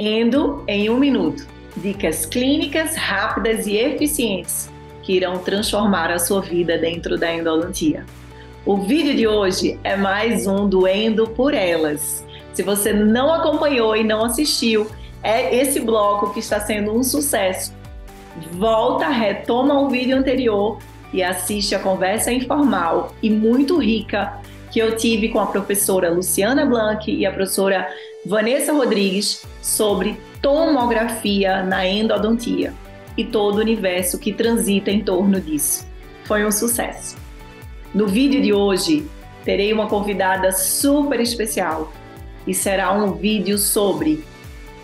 Endo em um minuto. Dicas clínicas rápidas e eficientes que irão transformar a sua vida dentro da endodontia. O vídeo de hoje é mais um do Endo por Elas. Se você não acompanhou e não assistiu, é esse bloco que está sendo um sucesso. Volta, retoma o vídeo anterior e assiste a conversa informal e muito rica que eu tive com a professora Luciana Blanc e a professora Vanessa Rodrigues sobre tomografia na endodontia e todo o universo que transita em torno disso. Foi um sucesso. No vídeo de hoje, terei uma convidada super especial e será um vídeo sobre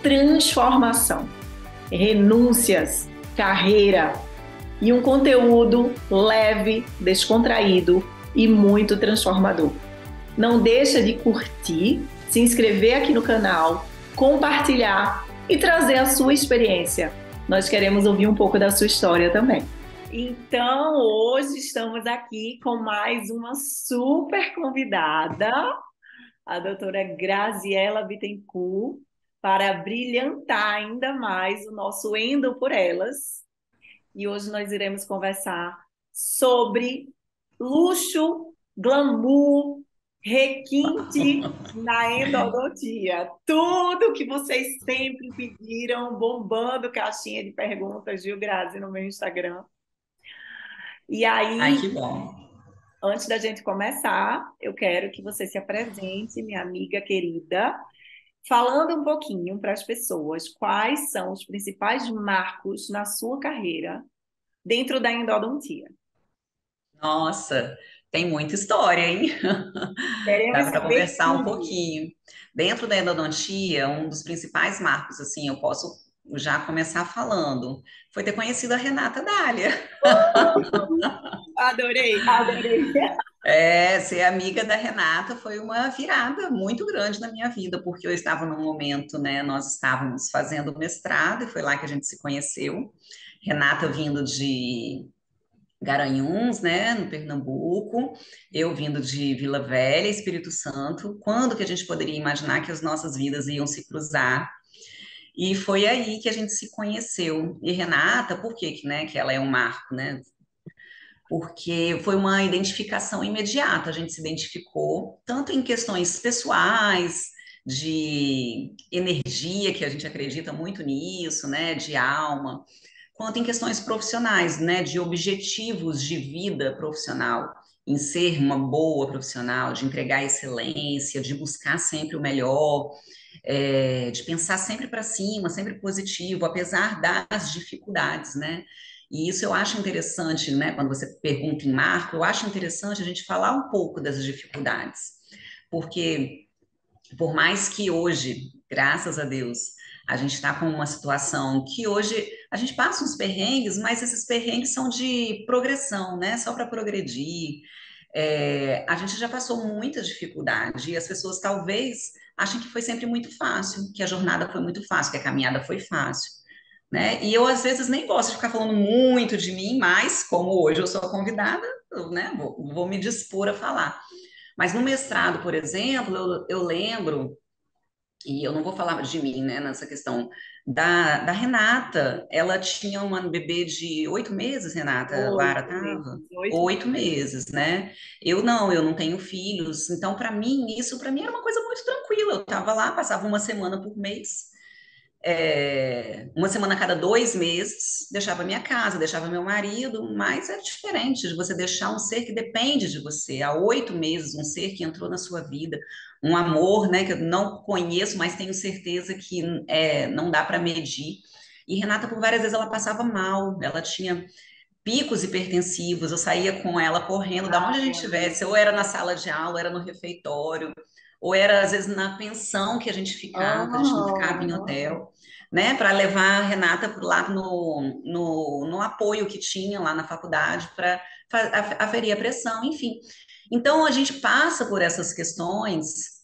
transformação, renúncias, carreira e um conteúdo leve, descontraído e muito transformador. Não deixa de curtir, se inscrever aqui no canal, compartilhar e trazer a sua experiência. Nós queremos ouvir um pouco da sua história também. Então, hoje estamos aqui com mais uma super convidada, a doutora Graziela Bittencourt, para brilhantar ainda mais o nosso Endo por Elas. E hoje nós iremos conversar sobre luxo, glamour, requinte na endodontia. Tudo que vocês sempre pediram, bombando caixinha de perguntas, viu, Grazi, no meu Instagram. E Ai, aí, que bom. antes da gente começar, eu quero que você se apresente, minha amiga querida, falando um pouquinho para as pessoas quais são os principais marcos na sua carreira dentro da endodontia. Nossa, tem muita história, hein? Dá Queremos para saber conversar um tudo. pouquinho. Dentro da endodontia, um dos principais marcos, assim, eu posso já começar falando, foi ter conhecido a Renata Dália. Adorei, adorei. Ser amiga da Renata foi uma virada muito grande na minha vida, porque eu estava num momento, né? Nós estávamos fazendo mestrado e foi lá que a gente se conheceu. Renata vindo de Garanhuns, né, no Pernambuco, eu vindo de Vila Velha, Espírito Santo, quando que a gente poderia imaginar que as nossas vidas iam se cruzar? E foi aí que a gente se conheceu. E Renata, por que, né, que ela é um marco, né? Porque foi uma identificação imediata, a gente se identificou, tanto em questões pessoais, de energia, que a gente acredita muito nisso, né, de alma, quanto em questões profissionais, né, de objetivos de vida profissional, em ser uma boa profissional, de entregar excelência, de buscar sempre o melhor, de pensar sempre para cima, sempre positivo, apesar das dificuldades, né? E isso eu acho interessante, né? Quando você pergunta em marco, eu acho interessante a gente falar um pouco das dificuldades, porque por mais que hoje, graças a Deus, a gente está com uma situação que hoje a gente passa uns perrengues, mas esses perrengues são de progressão, né? Só para progredir. A gente já passou muita dificuldade e as pessoas talvez achem que foi sempre muito fácil, que a jornada foi muito fácil, que a caminhada foi fácil, né? E eu às vezes nem gosto de ficar falando muito de mim, mas como hoje eu sou convidada, né? Vou me dispor a falar. Mas no mestrado, por exemplo, eu lembro, e eu não vou falar de mim, né, nessa questão da Renata, ela tinha uma bebê de 8 meses, Renata, Lara 8 meses, estava? 8 meses. 8 meses, né? Eu não tenho filhos, então para mim, isso para mim era uma coisa muito tranquila. Eu estava lá, passava uma semana por mês, uma semana a cada 2 meses, deixava minha casa, deixava meu marido, mas é diferente de você deixar um ser que depende de você. Há 8 meses, um ser que entrou na sua vida, um amor, né, que eu não conheço, mas tenho certeza que não dá para medir. E Renata, por várias vezes, ela passava mal, ela tinha picos hipertensivos, eu saía com ela correndo, da onde a Ai, gente amiga. estivesse, ou era na sala de aula, ou era no refeitório, ou era às vezes na pensão que a gente não ficava em Aham. hotel, né, para levar a Renata por lá no apoio que tinha lá na faculdade para aferir a pressão, enfim. Então a gente passa por essas questões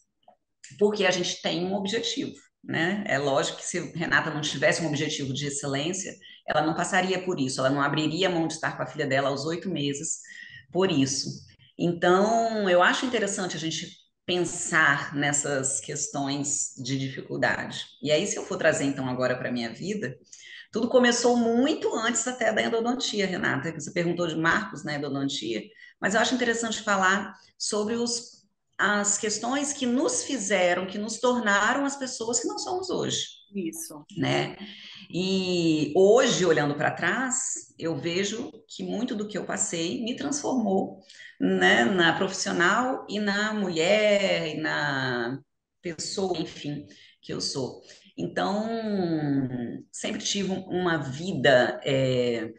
porque a gente tem um objetivo, né? É lógico que se Renata não tivesse um objetivo de excelência, ela não passaria por isso, ela não abriria mão de estar com a filha dela aos 8 meses por isso. Então, eu acho interessante a gente pensar nessas questões de dificuldade. E aí, se eu for trazer então agora para a minha vida, tudo começou muito antes até da endodontia, Renata, que você perguntou de marcos na endodontia, mas eu acho interessante falar sobre as questões que nos fizeram, que nos tornaram as pessoas que nós somos hoje, Isso. né? E hoje, olhando para trás, eu vejo que muito do que eu passei me transformou, né, na profissional e na mulher, e na pessoa, enfim, que eu sou. Então, sempre tive uma vida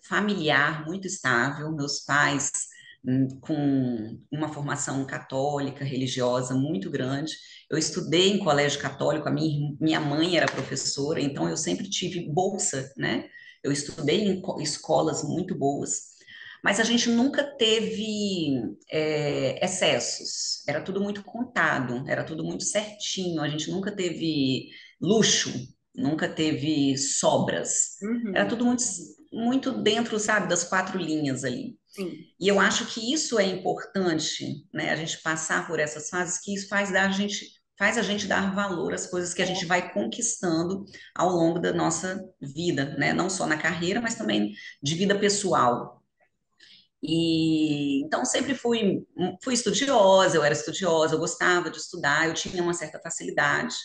familiar muito estável. Meus pais, com uma formação católica, religiosa muito grande. Eu estudei em colégio católico, minha mãe era professora, então eu sempre tive bolsa, né? Eu estudei em escolas muito boas, mas a gente nunca teve excessos, era tudo muito contado, era tudo muito certinho, a gente nunca teve luxo, nunca teve sobras, era Uhum. tudo muito, muito dentro, sabe, das quatro linhas ali. Sim. E eu acho que isso é importante, né? A gente passar por essas fases, que isso faz a gente dar valor às coisas que a gente vai conquistando ao longo da nossa vida, né? Não só na carreira, mas também de vida pessoal. E então sempre fui estudiosa, eu era estudiosa, eu gostava de estudar, eu tinha uma certa facilidade.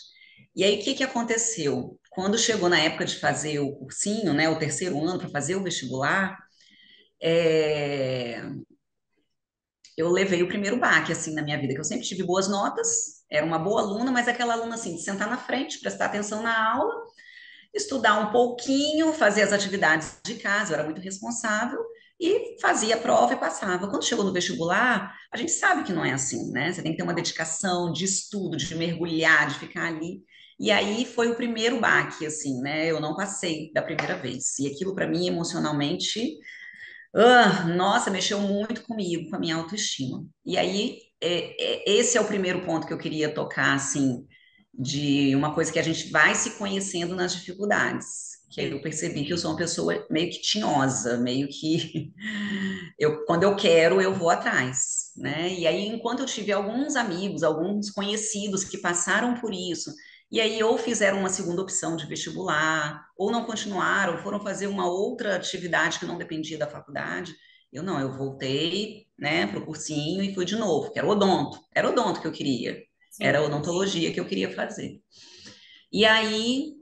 E aí, o que que aconteceu? Quando chegou na época de fazer o cursinho, né, o terceiro ano para fazer o vestibular, é, eu levei o primeiro baque, assim, na minha vida, que eu sempre tive boas notas, era uma boa aluna, mas aquela aluna, assim, de sentar na frente, prestar atenção na aula, estudar um pouquinho, fazer as atividades de casa, eu era muito responsável, e fazia a prova e passava. Quando chegou no vestibular, a gente sabe que não é assim, né? Você tem que ter uma dedicação de estudo, de mergulhar, de ficar ali. E aí foi o primeiro baque, assim, né? Eu não passei da primeira vez. E aquilo, para mim, emocionalmente, nossa, mexeu muito comigo, com a minha autoestima. E aí, esse é o primeiro ponto que eu queria tocar, assim, de uma coisa que a gente vai se conhecendo nas dificuldades. Que aí eu Sim. percebi que eu sou uma pessoa meio que tinhosa, meio que quando eu quero, eu vou atrás, né? E aí, enquanto eu tive alguns amigos, alguns conhecidos que passaram por isso, e aí ou fizeram uma segunda opção de vestibular, ou não continuaram, foram fazer uma outra atividade que não dependia da faculdade, eu não, eu voltei, né, para o cursinho e fui de novo, que era odonto que eu queria, era Sim. odontologia que eu queria fazer. E aí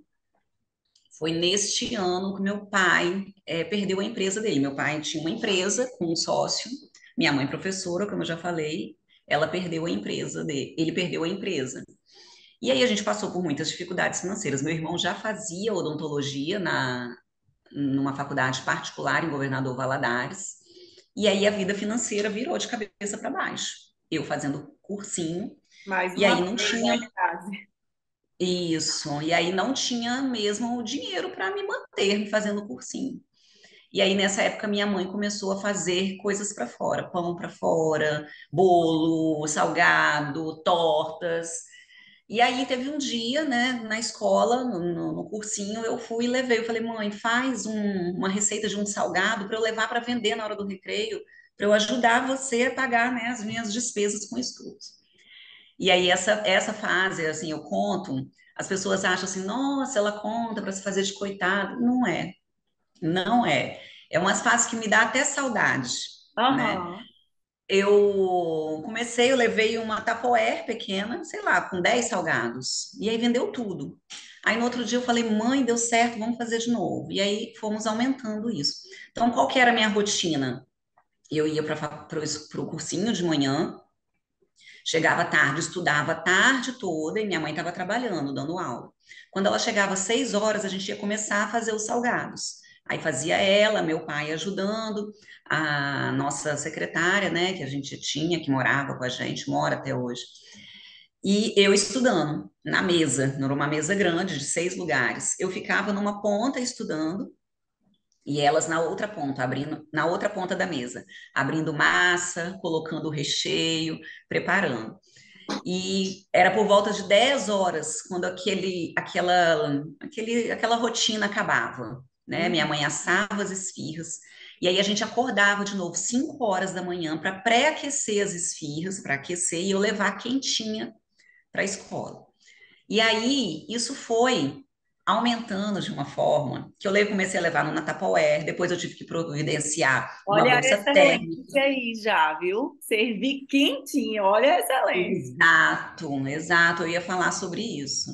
foi neste ano que meu pai perdeu a empresa dele. Meu pai tinha uma empresa com um sócio, minha mãe professora, como eu já falei, ela perdeu a empresa dele, ele perdeu a empresa. E aí a gente passou por muitas dificuldades financeiras. Meu irmão já fazia odontologia numa faculdade particular em Governador Valadares, e aí a vida financeira virou de cabeça para baixo. Eu fazendo cursinho, Mais e uma aí não vez, né, tinha Grazi? isso, e aí não tinha mesmo o dinheiro para me manter me fazendo cursinho. E aí, nessa época, minha mãe começou a fazer coisas para fora, pão para fora, bolo, salgado, tortas. E aí, teve um dia, né, na escola, no cursinho, eu fui e levei. Eu falei, mãe, faz uma receita de um salgado para eu levar para vender na hora do recreio, para eu ajudar você a pagar, né, as minhas despesas com estudos. E aí, essa fase, assim, eu conto, as pessoas acham assim, nossa, ela conta para se fazer de coitado. Não é. Não é. É umas fases que me dá até saudade, né? Aham. Eu levei uma Tupperware pequena, sei lá, com 10 salgados. E aí vendeu tudo. Aí no outro dia eu falei, mãe, deu certo, vamos fazer de novo. E aí fomos aumentando isso. Então, qual que era a minha rotina? Eu ia para o cursinho de manhã, chegava tarde, estudava a tarde toda, e minha mãe estava trabalhando, dando aula. Quando ela chegava às 6 horas, a gente ia começar a fazer os salgados. Aí fazia ela, meu pai ajudando, a nossa secretária, né, que a gente tinha, que morava com a gente, mora até hoje. E eu estudando na mesa, era uma mesa grande de 6 lugares. Eu ficava numa ponta estudando e elas na outra ponta, abrindo na outra ponta da mesa, abrindo massa, colocando o recheio, preparando. E era por volta de 10 horas, quando aquela rotina acabava, né? Minha Uhum. mãe assava as esfirras, E aí a gente acordava de novo 5 horas da manhã para pré-aquecer as esfirras, para aquecer e eu levar quentinha para a escola. E aí isso foi aumentando de uma forma que comecei a levar no Tupperware, depois eu tive que providenciar uma Olha a bolsa excelência térmica. aí já, viu? Servir quentinho, olha a excelência. Exato, exato, eu ia falar sobre isso.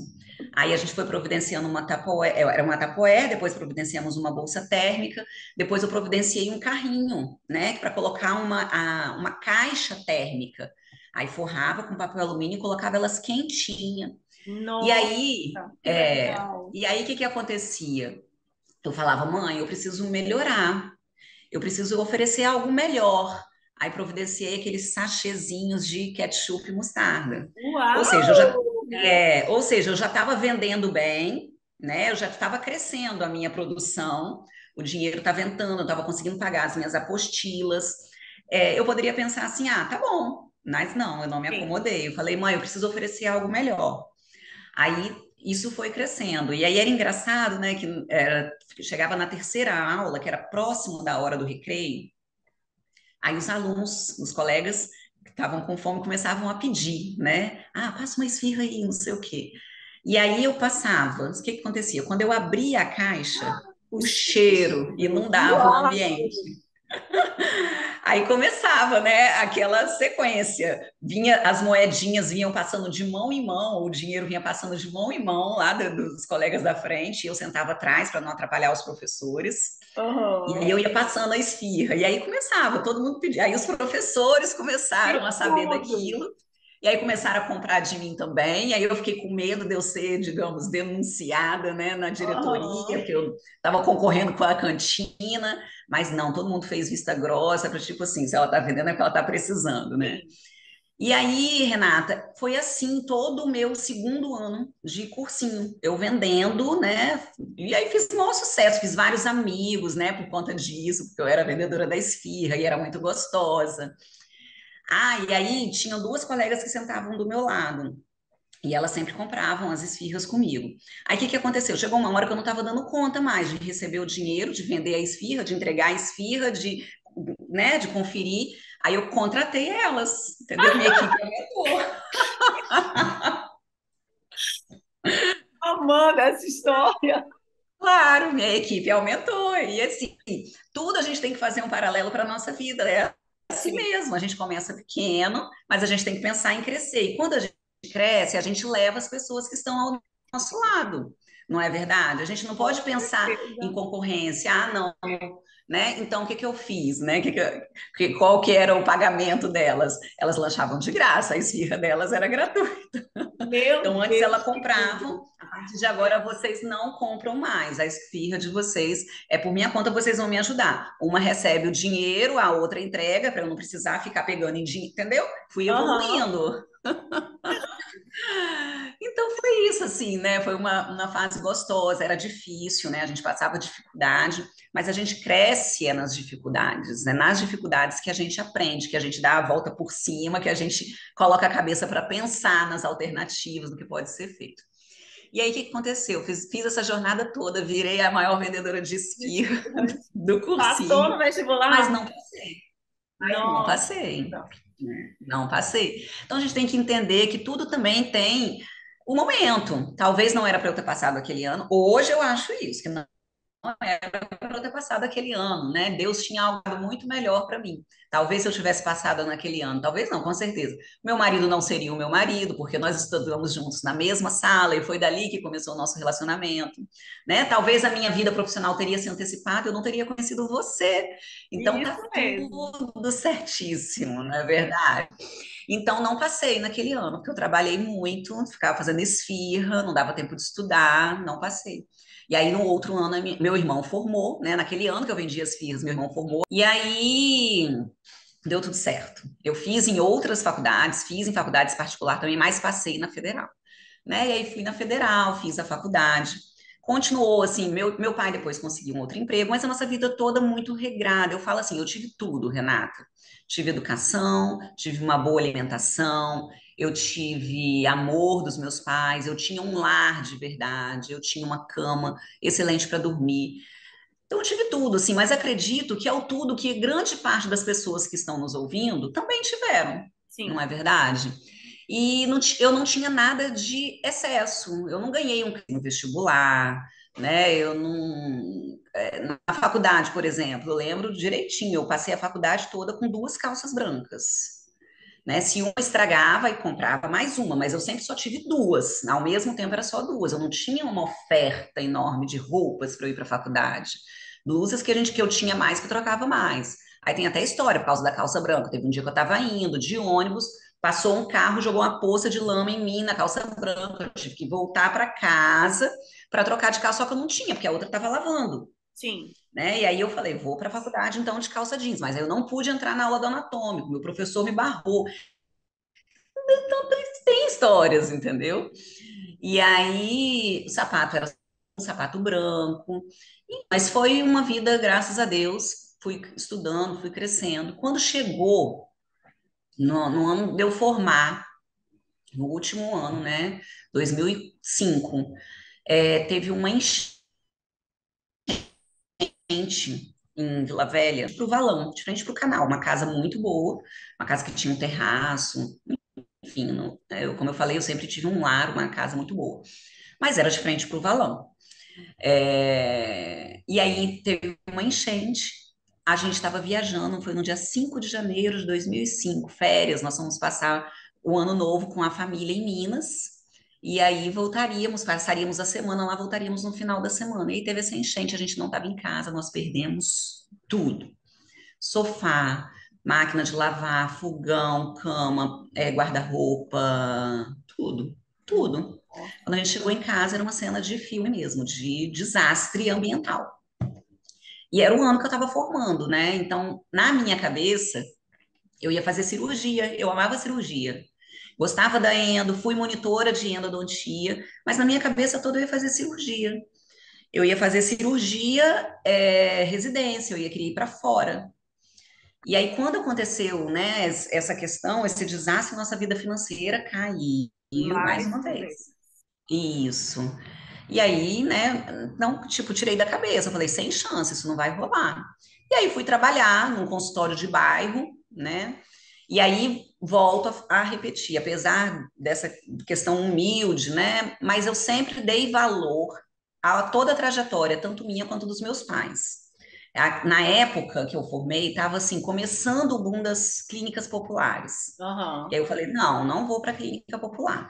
Aí a gente foi providenciando uma Tupperware, era uma Tupperware, depois providenciamos uma bolsa térmica, depois eu providenciei um carrinho, né, para colocar uma caixa térmica. Aí forrava com papel alumínio e colocava elas quentinhas. E Nossa, aí, que legal. o que que acontecia? Eu falava, mãe, eu preciso melhorar, eu preciso oferecer algo melhor. Aí providenciei aqueles sachêzinhos de ketchup e mostarda. Ou seja, eu já, Uau! ou seja, eu já estava vendendo bem, né? Eu já estava crescendo a minha produção, o dinheiro estava entrando, eu estava conseguindo pagar as minhas apostilas. Eu poderia pensar assim, ah, tá bom, mas não, eu não me Sim. acomodei. Eu falei, mãe, eu preciso oferecer algo melhor. Aí isso foi crescendo. E aí era engraçado, né, chegava na terceira aula, que era próximo da hora do recreio, aí os alunos, os colegas que estavam com fome começavam a pedir, né? Ah, passa uma esfirra aí, não sei o quê. E aí eu passava, o que que acontecia? Quando eu abria a caixa, O o cheiro cheiro. inundava o Uau! ambiente. Aí começava, né, aquela sequência. As moedinhas vinham passando de mão em mão, o dinheiro vinha passando de mão em mão lá dos colegas da frente, e eu sentava atrás para não atrapalhar os professores. E aí Aham. eu ia passando a esfirra, e aí começava, todo mundo pedia. Aí os professores Que começaram a saber tudo! daquilo, e aí começaram a comprar de mim também. E aí eu fiquei com medo de eu ser, digamos, denunciada, né, na diretoria, Aham. porque eu estava concorrendo com a cantina, mas não, todo mundo fez vista grossa, para tipo assim, se ela está vendendo é porque ela está precisando, né? Sim. E aí, Renata, foi assim todo o meu segundo ano de cursinho, eu vendendo, né? E aí fiz o maior sucesso, fiz vários amigos, né, por conta disso, porque eu era vendedora da esfirra e era muito gostosa. Ah, e aí tinham duas colegas que sentavam do meu lado. E elas sempre compravam as esfirras comigo. Aí o que que aconteceu? Chegou uma hora que eu não estava dando conta mais de receber o dinheiro, de vender a esfirra, de entregar a esfirra, né, de conferir. Aí eu contratei elas, entendeu? Minha equipe aumentou. Amando essa história. Claro, minha equipe aumentou. E assim, tudo a gente tem que fazer um paralelo para a nossa vida. É assim Sim. mesmo. A gente começa pequeno, mas a gente tem que pensar em crescer. E quando a gente cresce, a gente leva as pessoas que estão ao nosso lado. Não é verdade? A gente não pode Com pensar em certeza. concorrência. Ah, não, né? Então, o que que eu fiz, né? Qual que era o pagamento delas? Elas lanchavam de graça, a esfirra delas era gratuita. Meu Então, antes ela Deus, que tudo. compravam, a partir de agora vocês não compram mais. A esfirra de vocês é por minha conta, vocês vão me ajudar. Uma recebe o dinheiro, a outra entrega, para eu não precisar ficar pegando em dinheiro, entendeu? Fui Aham. evoluindo. Então foi isso, assim, né? Foi uma fase gostosa, era difícil, né? A gente passava dificuldade, mas a gente cresce nas dificuldades, né? Nas dificuldades que a gente aprende, que a gente dá a volta por cima, que a gente coloca a cabeça para pensar nas alternativas, do que pode ser feito. E aí, o que que aconteceu? Fiz essa jornada toda, virei a maior vendedora de esfirra Esfirras. do Passou cursinho, no mas vestibular? não passei. Mas não Nossa. passei. Não passei. Então a gente tem que entender que tudo também tem o momento. Talvez não era para eu ter passado aquele ano. Hoje eu acho isso, que não era para eu ter passado aquele ano, né? Deus tinha algo muito melhor para mim. Talvez se eu tivesse passado naquele ano, talvez não, com certeza. Meu marido não seria o meu marido, porque nós estudamos juntos na mesma sala e foi dali que começou o nosso relacionamento, né? Talvez a minha vida profissional teria se antecipado, eu não teria conhecido você. Então tá Isso mesmo. tudo certíssimo, não é verdade? Então, não passei naquele ano, porque eu trabalhei muito, ficava fazendo esfirra, não dava tempo de estudar, não passei. E aí, no outro ano, meu irmão formou, né? Naquele ano que eu vendia as esfirras, meu irmão formou. E aí, deu tudo certo. Eu fiz em outras faculdades, fiz em faculdades particular também, mas passei na federal, né? E aí, fui na federal, fiz a faculdade. Continuou assim, meu pai depois conseguiu um outro emprego, mas a nossa vida toda muito regrada. Eu falo assim, eu tive tudo, Renata. Tive educação, tive uma boa alimentação, eu tive amor dos meus pais, eu tinha um lar de verdade, eu tinha uma cama excelente para dormir. Então, eu tive tudo, assim, mas acredito que é o tudo que grande parte das pessoas que estão nos ouvindo também tiveram, não Sim. é verdade? E eu não tinha nada de excesso, eu não ganhei um vestibular, né? Eu não. Na faculdade, por exemplo, eu lembro direitinho, eu passei a faculdade toda com duas calças brancas. Né? Se uma estragava e comprava mais uma, mas eu sempre só tive duas, ao mesmo tempo era só duas. Eu não tinha uma oferta enorme de roupas para eu ir para a faculdade. Blusas que eu tinha mais que eu trocava mais. Aí tem até história por causa da calça branca. Teve um dia que eu estava indo de ônibus, passou um carro, jogou uma poça de lama em mim na calça branca. Eu tive que voltar para casa para trocar de calça, só que eu não tinha, porque a outra estava lavando. Sim. Né? E aí eu falei, vou para a faculdade então de calça jeans, mas aí eu não pude entrar na aula do anatômico, meu professor me barrou. Então tem histórias, entendeu? E aí o sapato era um sapato branco, mas foi uma vida, graças a Deus, fui estudando, fui crescendo. Quando chegou no ano de eu formar, no último ano, né, 2005, teve uma enchente em Vila Velha, pro Valão, de frente pro canal, uma casa muito boa, uma casa que tinha um terraço, enfim, como eu falei, eu sempre tive um lar, uma casa muito boa, mas era de frente pro Valão. E aí teve uma enchente, a gente estava viajando, foi no dia 5 de janeiro de 2005, férias, nós fomos passar o ano novo com a família em Minas, e aí voltaríamos, passaríamos a semana lá, voltaríamos no final da semana. E aí teve essa enchente, a gente não estava em casa, nós perdemos tudo. Sofá, máquina de lavar, fogão, cama, guarda-roupa, tudo, tudo. Quando a gente chegou em casa, era uma cena de filme mesmo, de desastre ambiental. E era o ano que eu estava formando, né? Então, na minha cabeça, eu ia fazer cirurgia, eu amava cirurgia. Gostava da endo, fui monitora de endodontia, mas na minha cabeça toda eu ia fazer cirurgia. Eu ia fazer cirurgia, residência, eu ia querer ir para fora. E aí, quando aconteceu, né, essa questão, esse desastre, nossa vida financeira caiu mais Mais uma uma vez. vez. Isso. E aí, né, não, tipo, tirei da cabeça, falei, sem chance, isso não vai rolar. E aí fui trabalhar num consultório de bairro, né? E aí volto a repetir, apesar dessa questão humilde, né? Mas eu sempre dei valor a toda a trajetória, tanto minha quanto dos meus pais. Na época que eu formei, estava assim, começando o boom das clínicas populares. E Aham. aí eu falei, não, não vou para a clínica popular.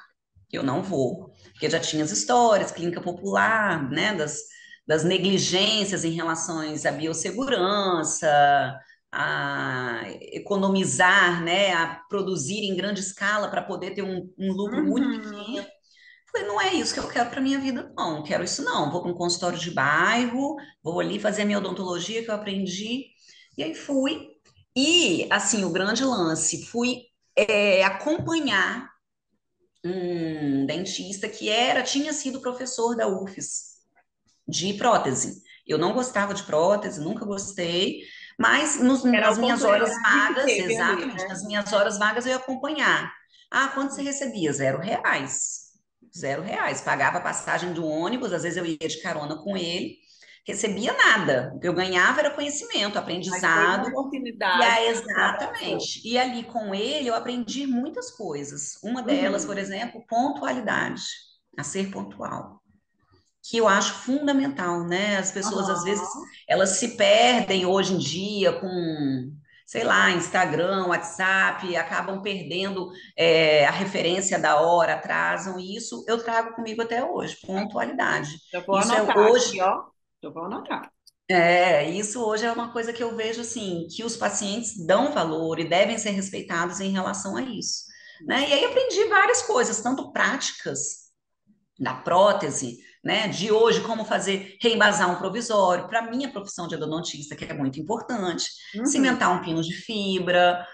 Eu não vou. Porque já tinha as histórias, clínica popular, né, das negligências em relação à biossegurança, a economizar, né, a produzir em grande escala para poder ter um lucro muito Uhum. pequeno. Falei, não é isso que eu quero para minha vida, não. Não quero isso, não. Vou para um consultório de bairro, vou ali fazer a minha odontologia que eu aprendi. E aí fui. E, assim, o grande lance, fui acompanhar um dentista que tinha sido professor da UFES de prótese. Eu não gostava de prótese, nunca gostei, mas Era a nas minhas horas oportunidade que vagas, teve ali, exatamente, né? nas minhas horas vagas eu ia acompanhar. Ah, quanto você recebia? R$ 0. R$ 0. Pagava a passagem do ônibus, às vezes eu ia de carona com ele, recebia nada. O que eu ganhava era conhecimento, Mas foi uma aprendizado. E oportunidade aí, que você abraçou. exatamente. E ali com ele eu aprendi muitas coisas. Uma delas, por Uhum. exemplo, pontualidade, a ser pontual, que eu acho fundamental, né? As pessoas às vezes Aham. elas se perdem hoje em dia com, sei lá, Instagram, WhatsApp, acabam perdendo a referência da hora, atrasam, e isso eu trago comigo até hoje, pontualidade. Eu vou Isso é anotar hoje aqui, ó. Eu vou anotar. isso hoje é uma coisa que eu vejo assim, que os pacientes dão valor e devem ser respeitados em relação a isso, né? E aí aprendi várias coisas, tanto práticas da prótese, né? De hoje, como fazer, reembasar um provisório, para minha profissão de endodontista, que é muito importante, Uhum. cimentar um pino de fibra,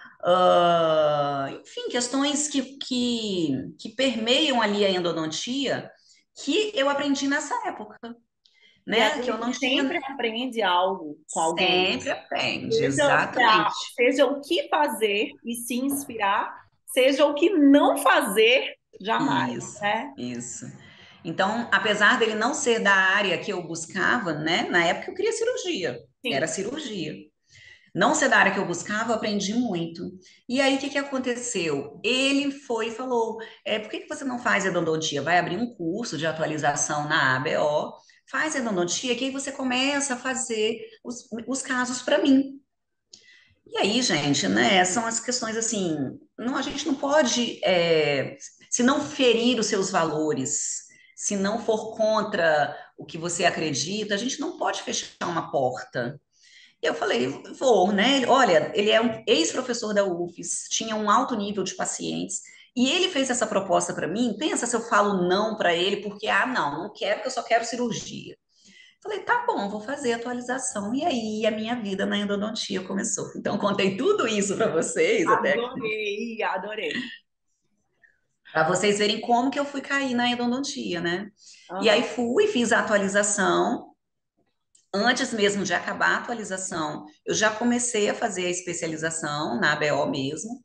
enfim, questões que permeiam ali a endodontia, que eu aprendi nessa época, E a né? Que eu não gente tinha. sempre aprende algo com alguém. Sempre aprende, Seja, exatamente. seja o que fazer e se inspirar, seja o que não fazer jamais, Isso, né? isso. Então, apesar dele não ser da área que eu buscava, né? Na época eu queria cirurgia, era Sim. cirurgia. Não ser da área que eu buscava, eu aprendi muito. E aí, o que que aconteceu? Ele foi e falou: por que que você não faz endodontia? Vai abrir um curso de atualização na ABO, faz endodontia, que aí você começa a fazer os casos para mim. E aí, gente, né, são as questões assim, não, a gente não pode, se não ferir os seus valores, se não for contra o que você acredita, a gente não pode fechar uma porta. E eu falei, vou, né? Olha, ele é um ex-professor da UFES, tinha um alto nível de pacientes, e ele fez essa proposta para mim. Pensa se eu falo não para ele, porque, não, não quero, que eu só quero cirurgia. Falei, tá bom, vou fazer a atualização. E aí a minha vida na endodontia começou. Então, contei tudo isso para vocês, até Adorei, adorei. para vocês verem como que eu fui cair na endodontia, né? E aí Aham. fui, fiz a atualização. Antes mesmo de acabar a atualização, eu já comecei a fazer a especialização na ABO mesmo.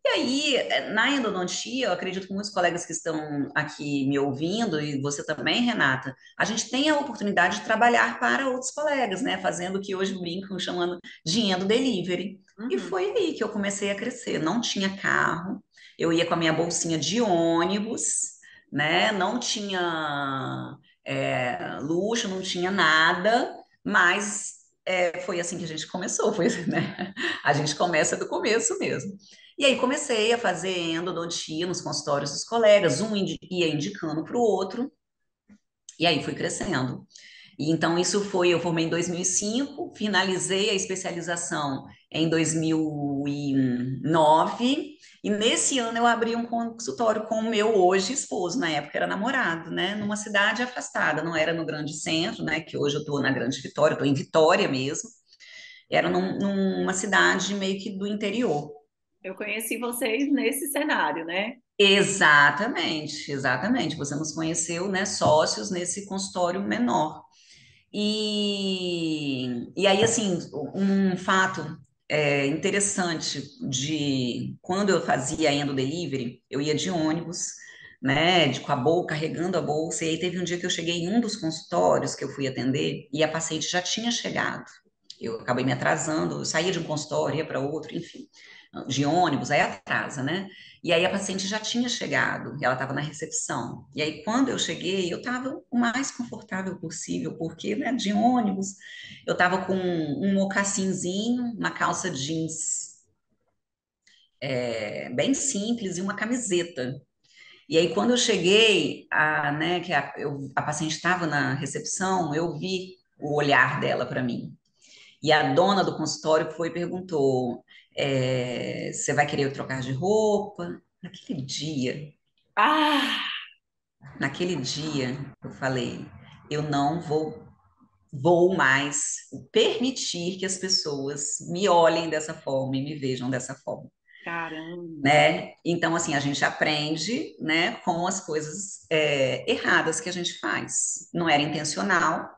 E aí, na endodontia, eu acredito que muitos colegas que estão aqui me ouvindo, e você também, Renata, a gente tem a oportunidade de trabalhar para outros colegas, né? Fazendo o que hoje brincam, chamando de endo delivery. E Uhum. foi aí que eu comecei a crescer. Não tinha carro, eu ia com a minha bolsinha de ônibus, né? Não tinha luxo, não tinha nada, mas foi assim que a gente começou, foi, né? A gente começa do começo mesmo. E aí comecei a fazer endodontia nos consultórios dos colegas, ia indicando para o outro, e aí fui crescendo. E então isso foi, eu formei em 2005, finalizei a especialização em 2009, e nesse ano eu abri um consultório com o meu hoje esposo, na época era namorado, né, numa cidade afastada, não era no grande centro, né, que hoje eu estou na Grande Vitória, estou em Vitória mesmo, era numa cidade meio que do interior. Eu conheci vocês nesse cenário, né? Exatamente, exatamente. Você nos conheceu, né, sócios nesse consultório menor. E aí, assim, um fato interessante de quando eu fazia endo delivery, eu ia de ônibus, né, com a bolsa, carregando a bolsa, e aí teve um dia que eu cheguei em um dos consultórios que eu fui atender e a paciente já tinha chegado. Eu acabei me atrasando, eu saía de um consultório, ia para outro, enfim, de ônibus, aí atrasa, né? E aí a paciente já tinha chegado, ela estava na recepção. E aí quando eu cheguei, eu estava o mais confortável possível, porque, né, de ônibus, eu estava com um mocassinzinho, uma calça jeans bem simples e uma camiseta. E aí quando eu cheguei, né, a paciente estava na recepção, eu vi o olhar dela para mim. E a dona do consultório foi e perguntou: você vai querer trocar de roupa? Ah, Naquele dia, eu falei: eu não vou mais permitir que as pessoas me olhem dessa forma e me vejam dessa forma, caramba. né? Então, assim, a gente aprende, né, com as coisas erradas que a gente faz. Não era intencional.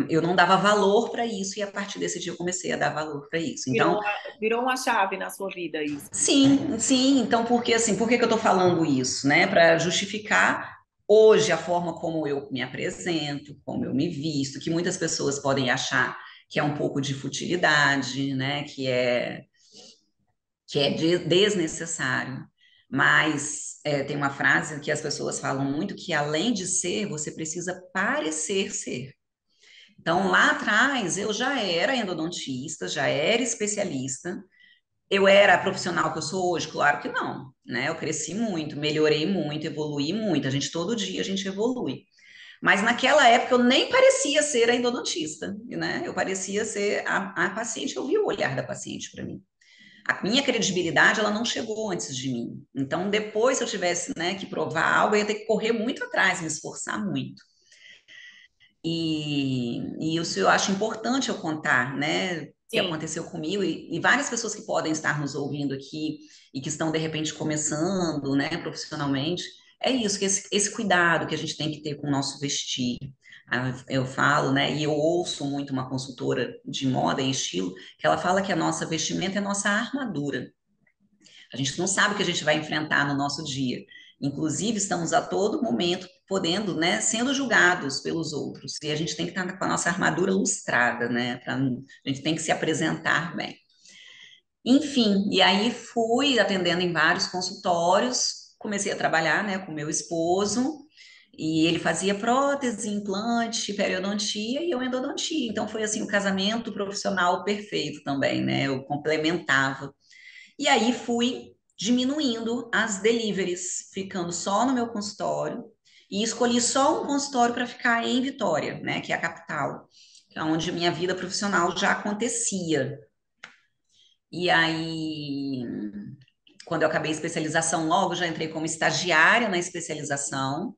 Eu não dava valor para isso e a partir desse dia eu comecei a dar valor para isso. Então, Virou uma chave na sua vida isso. sim, sim. Então, porque assim, por que que eu estou falando isso, né? Para justificar hoje a forma como eu me apresento, como eu me visto, que muitas pessoas podem achar que é um pouco de futilidade, né? Que é desnecessário. Mas tem uma frase que as pessoas falam muito que além de ser, você precisa parecer ser. Então, lá atrás, eu já era endodontista, já era especialista. Eu era a profissional que eu sou hoje? Claro que não, né? Eu cresci muito, melhorei muito, evoluí muito. Todo dia a gente evolui. Mas naquela época eu nem parecia ser a endodontista, né? Eu parecia ser a paciente, eu vi o olhar da paciente para mim. A minha credibilidade, ela não chegou antes de mim. Então, depois, se eu tivesse, né, que provar algo, eu ia ter que correr muito atrás, me esforçar muito. E isso eu acho importante eu contar, né? Que Sim. aconteceu comigo e várias pessoas que podem estar nos ouvindo aqui e que estão de repente começando, né, profissionalmente, é isso, que esse cuidado que a gente tem que ter com o nosso vestir. Eu falo, né, e eu ouço muito uma consultora de moda e estilo, que ela fala que a nossa vestimenta é a nossa armadura. A gente não sabe o que a gente vai enfrentar no nosso dia. Inclusive, estamos a todo momento podendo, né, sendo julgados pelos outros. E a gente tem que estar com a nossa armadura lustrada, né? A gente tem que se apresentar bem. Enfim, e aí fui atendendo em vários consultórios, comecei a trabalhar, né, com meu esposo, e ele fazia prótese, implante, periodontia e eu endodontia. Então foi assim o casamento profissional perfeito também, né? Eu complementava. E aí fui diminuindo as deliveries, ficando só no meu consultório, e escolhi só um consultório para ficar em Vitória, né, que é a capital, que é onde minha vida profissional já acontecia. E aí, quando eu acabei a especialização, logo já entrei como estagiária na especialização.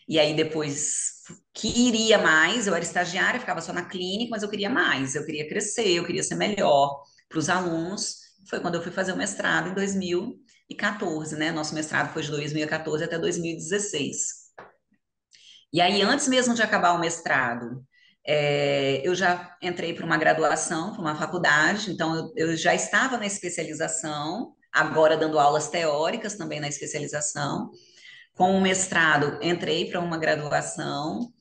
E aí depois queria mais, eu era estagiária, ficava só na clínica, mas eu queria mais, eu queria crescer, eu queria ser melhor para os alunos. Foi quando eu fui fazer o mestrado em 2014, né? Nosso mestrado foi de 2014 até 2016. E aí, antes mesmo de acabar o mestrado, eu já entrei para uma graduação, para uma faculdade, então eu já estava na especialização, agora dando aulas teóricas também na especialização. Com o mestrado, entrei para uma graduação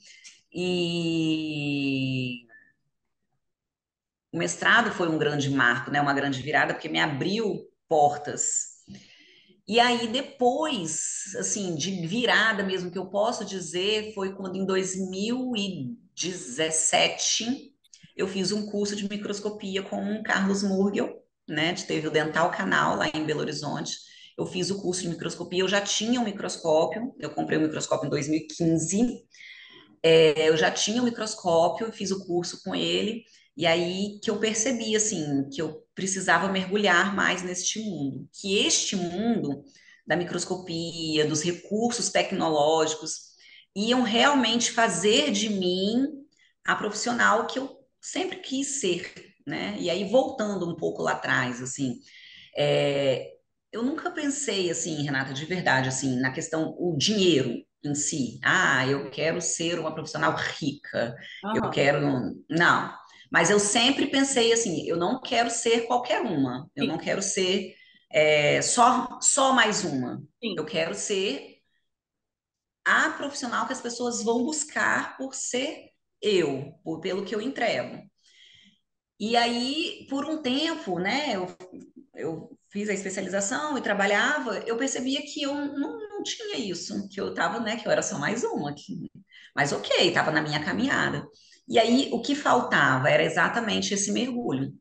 e o mestrado foi um grande marco, né? Uma grande virada, porque me abriu portas. E aí, depois, assim, de virada mesmo, que eu posso dizer, foi quando em 2017 eu fiz um curso de microscopia com o Carlos Murgel, né? Teve o Dental Canal lá em Belo Horizonte. Eu fiz o curso de microscopia, eu já tinha um microscópio, eu comprei o microscópio em 2015, eu já tinha o microscópio, fiz o curso com ele, e aí que eu percebi, assim, que eu precisava mergulhar mais neste mundo, que este mundo da microscopia, dos recursos tecnológicos, iam realmente fazer de mim a profissional que eu sempre quis ser, né? E aí, voltando um pouco lá atrás, assim, é, eu nunca pensei assim, Renata, de verdade, assim, na questão, o dinheiro em si. Ah, eu quero ser uma profissional rica, eu Aham, quero. Não. Mas eu sempre pensei assim, eu não quero ser qualquer uma, eu sim, não quero ser só mais uma. Eu sim. quero ser a profissional que as pessoas vão buscar por ser eu, pelo que eu entrego. E aí, por um tempo, né, eu fiz a especialização e trabalhava, eu percebia que eu não tinha isso, que eu estava, né, que eu era só mais uma, mas ok, estava na minha caminhada. E aí, o que faltava era exatamente esse mergulho,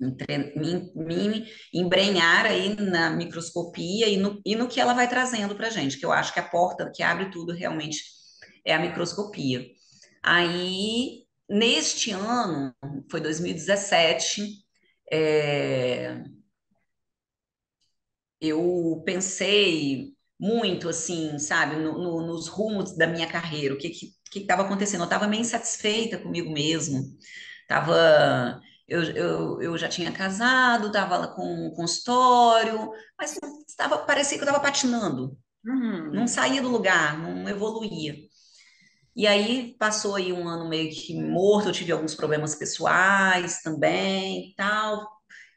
me embrenhar aí na microscopia e no que ela vai trazendo para a gente, que eu acho que a porta que abre tudo realmente é a microscopia. Aí, neste ano, foi 2017, é, eu pensei muito, assim, sabe, nos rumos da minha carreira, o que estava acontecendo. Eu estava meio insatisfeita comigo mesmo, tava, eu já tinha casado, estava lá com um consultório, mas parecia que eu estava patinando, não Uhum. saía do lugar, não evoluía. E aí passou aí um ano meio que morto, eu tive alguns problemas pessoais também, e tal.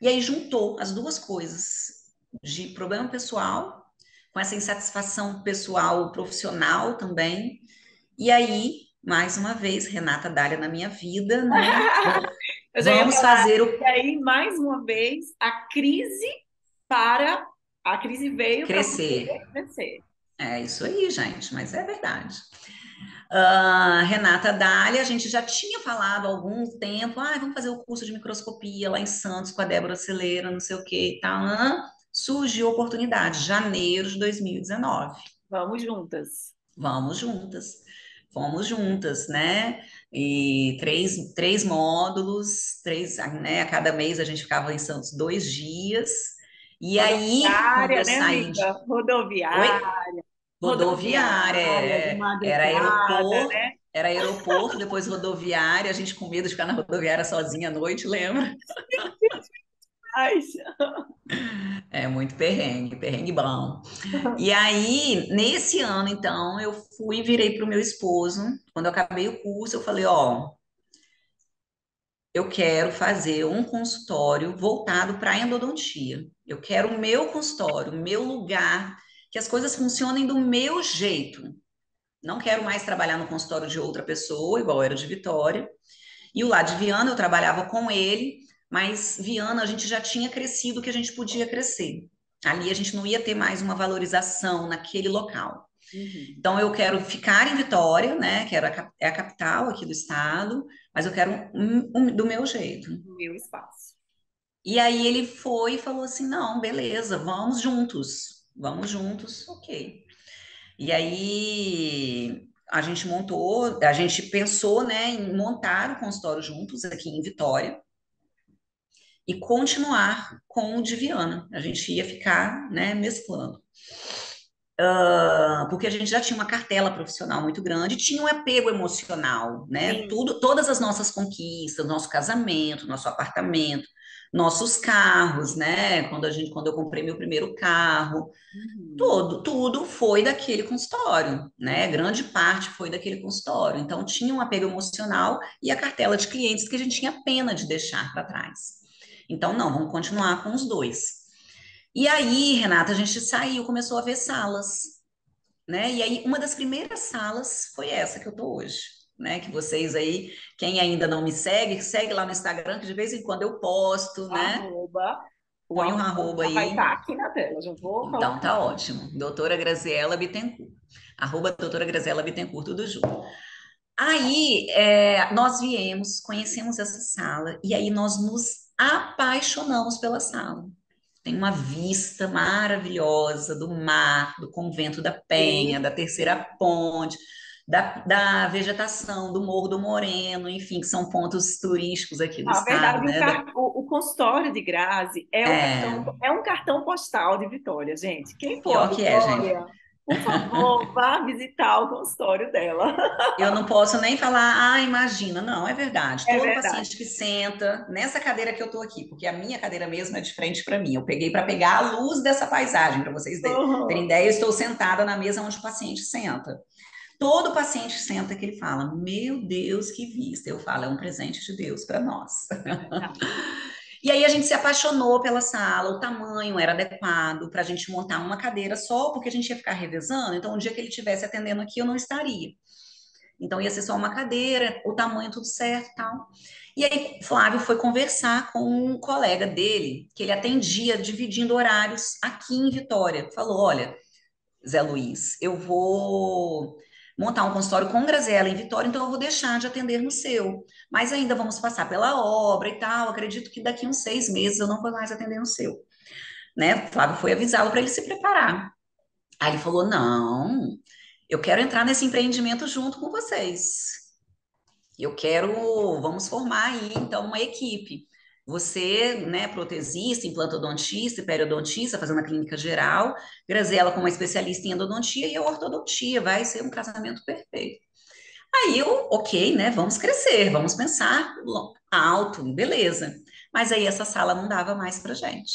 E aí juntou as duas coisas, de problema pessoal, com essa insatisfação pessoal, profissional também. E aí, mais uma vez, Renata Dália na minha vida, né? Eu já ia Vamos falar, fazer e o aí, mais uma vez, para, a crise veio para você crescer. crescer. É isso aí, gente, mas é verdade. Renata Dália, a gente já tinha falado há algum tempo, vamos fazer o curso de microscopia lá em Santos com a Débora Celeira, não sei o que e tal. Surgiu a oportunidade, janeiro de 2019. Vamos juntas. Vamos juntas. Fomos juntas, né? E três módulos, né? A cada mês a gente ficava em Santos 2 dias. E aí, quando Rodoviária, eu né, saí amiga? de... Rodoviária, Oi? Rodoviária, rodoviária, de madrugada, né? era aeroporto, depois rodoviária, a gente com medo de ficar na rodoviária sozinha à noite, lembra? Ai, É muito perrengue, perrengue bom. E aí, nesse ano, então, eu fui e virei para o meu esposo. Quando eu acabei o curso, eu falei, ó, eu quero fazer um consultório voltado para endodontia. Eu quero o meu consultório, o meu lugar, que as coisas funcionem do meu jeito. Não quero mais trabalhar no consultório de outra pessoa, igual era de Vitória. E o lá de Viana, eu trabalhava com ele, mas Viana a gente já tinha crescido o que a gente podia crescer. Ali a gente não ia ter mais uma valorização naquele local. Uhum. Então eu quero ficar em Vitória, né, que é a capital aqui do estado, mas eu quero do meu jeito. Meu espaço. E aí ele foi e falou assim: não, beleza, vamos juntos, ok. E aí a gente pensou, né, em montar o consultório juntos aqui em Vitória e continuar com o de Viana. A gente ia ficar, né, mesclando. Porque a gente já tinha uma cartela profissional muito grande, tinha um apego emocional, né? Sim. Tudo, todas as nossas conquistas, nosso casamento, nosso apartamento, nossos carros, né? Quando eu comprei meu primeiro carro, Uhum. tudo foi daquele consultório, né? Grande parte foi daquele consultório. Então tinha um apego emocional e a cartela de clientes que a gente tinha pena de deixar para trás. Então não, vamos continuar com os dois. E aí, Renata, a gente saiu, começou a ver salas, né? E aí, uma das primeiras salas foi essa que eu tô hoje, né? Que vocês aí, quem ainda não me segue, segue lá no Instagram, que de vez em quando eu posto, né? Arroba, o Põe um arroba arroba já vai estar aí. aqui na tela, já vou Então colocar. tá ótimo. Doutora Graziela Bittencourt. Arroba doutora Graziela Bittencourt, tudo junto. Aí, nós viemos, conhecemos essa sala, e aí nós nos apaixonamos pela sala. Tem uma vista maravilhosa do mar, do Convento da Penha, da Terceira Perfeito. Ponte, da vegetação, do Morro do Moreno, enfim, que são pontos turísticos aqui do Na estado, verdade, né? o consultório de Grazi É, é um cartão postal de Vitória, gente. Quem for a pior que é, gente. Vitória, por favor, vá visitar o consultório dela. Eu não posso nem falar, imagina. Não, é verdade. É Todo verdade. paciente que senta nessa cadeira que eu tô aqui, porque a minha cadeira mesmo é de frente para mim. Eu peguei para pegar a luz dessa paisagem, para vocês terem Uhum. ideia. Eu estou sentada na mesa onde o paciente senta. Todo paciente senta que ele fala: Meu Deus, que vista. Eu falo: É um presente de Deus para nós. É verdade. E aí a gente se apaixonou pela sala, o tamanho era adequado para a gente montar uma cadeira só, porque a gente ia ficar revezando. Então, um dia que ele estivesse atendendo aqui, eu não estaria. Então ia ser só uma cadeira, o tamanho tudo certo e tal. E aí Flávio foi conversar com um colega dele, que ele atendia dividindo horários aqui em Vitória. Falou: Olha, Zé Luiz, eu vou montar um consultório com Graziela em Vitória, então eu vou deixar de atender no seu. Mas ainda vamos passar pela obra e tal. Acredito que daqui uns 6 meses eu não vou mais atender no seu. Né? Flávio foi avisá-lo para ele se preparar. Aí ele falou: Não, eu quero entrar nesse empreendimento junto com vocês. Eu quero, vamos formar aí então uma equipe. Você, né, protesista, implantodontista e periodontista, fazendo a clínica geral, Graziela como uma especialista em endodontia e eu ortodontia, vai ser um casamento perfeito. Aí eu, ok, né, vamos crescer, vamos pensar alto, beleza. Mas aí essa sala não dava mais pra gente.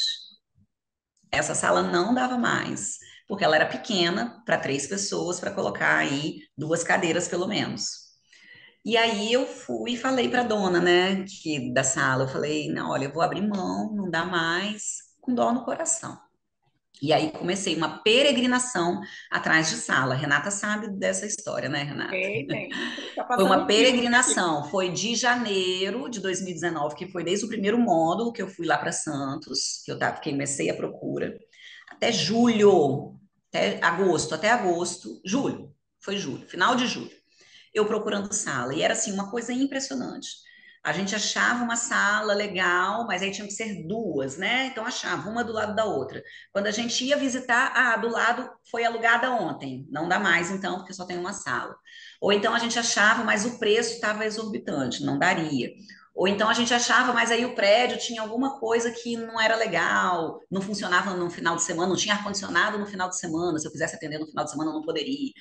Essa sala não dava mais, porque ela era pequena para 3 pessoas, para colocar aí 2 cadeiras pelo menos. E aí eu fui e falei para a dona, né, da sala, eu falei: Não, olha, eu vou abrir mão, não dá mais, com dor no coração. E aí comecei uma peregrinação atrás de sala. Renata sabe dessa história, né, Renata? Ei, bem, está Foi passando uma um filme aqui. peregrinação, foi de janeiro de 2019, que foi desde o primeiro módulo que eu fui lá para Santos, que eu tava, que comecei a procura, até julho, até agosto, julho, foi julho, final de julho eu procurando sala. E era assim, uma coisa impressionante. A gente achava uma sala legal, mas aí tinha que ser duas, né? Então achava uma do lado da outra. Quando a gente ia visitar, do lado foi alugada ontem, não dá mais então, porque só tem uma sala. Ou então a gente achava, mas o preço estava exorbitante, não daria. Ou então a gente achava, mas aí o prédio tinha alguma coisa que não era legal, não funcionava no final de semana, não tinha ar-condicionado no final de semana. Se eu quisesse atender no final de semana, eu não poderia.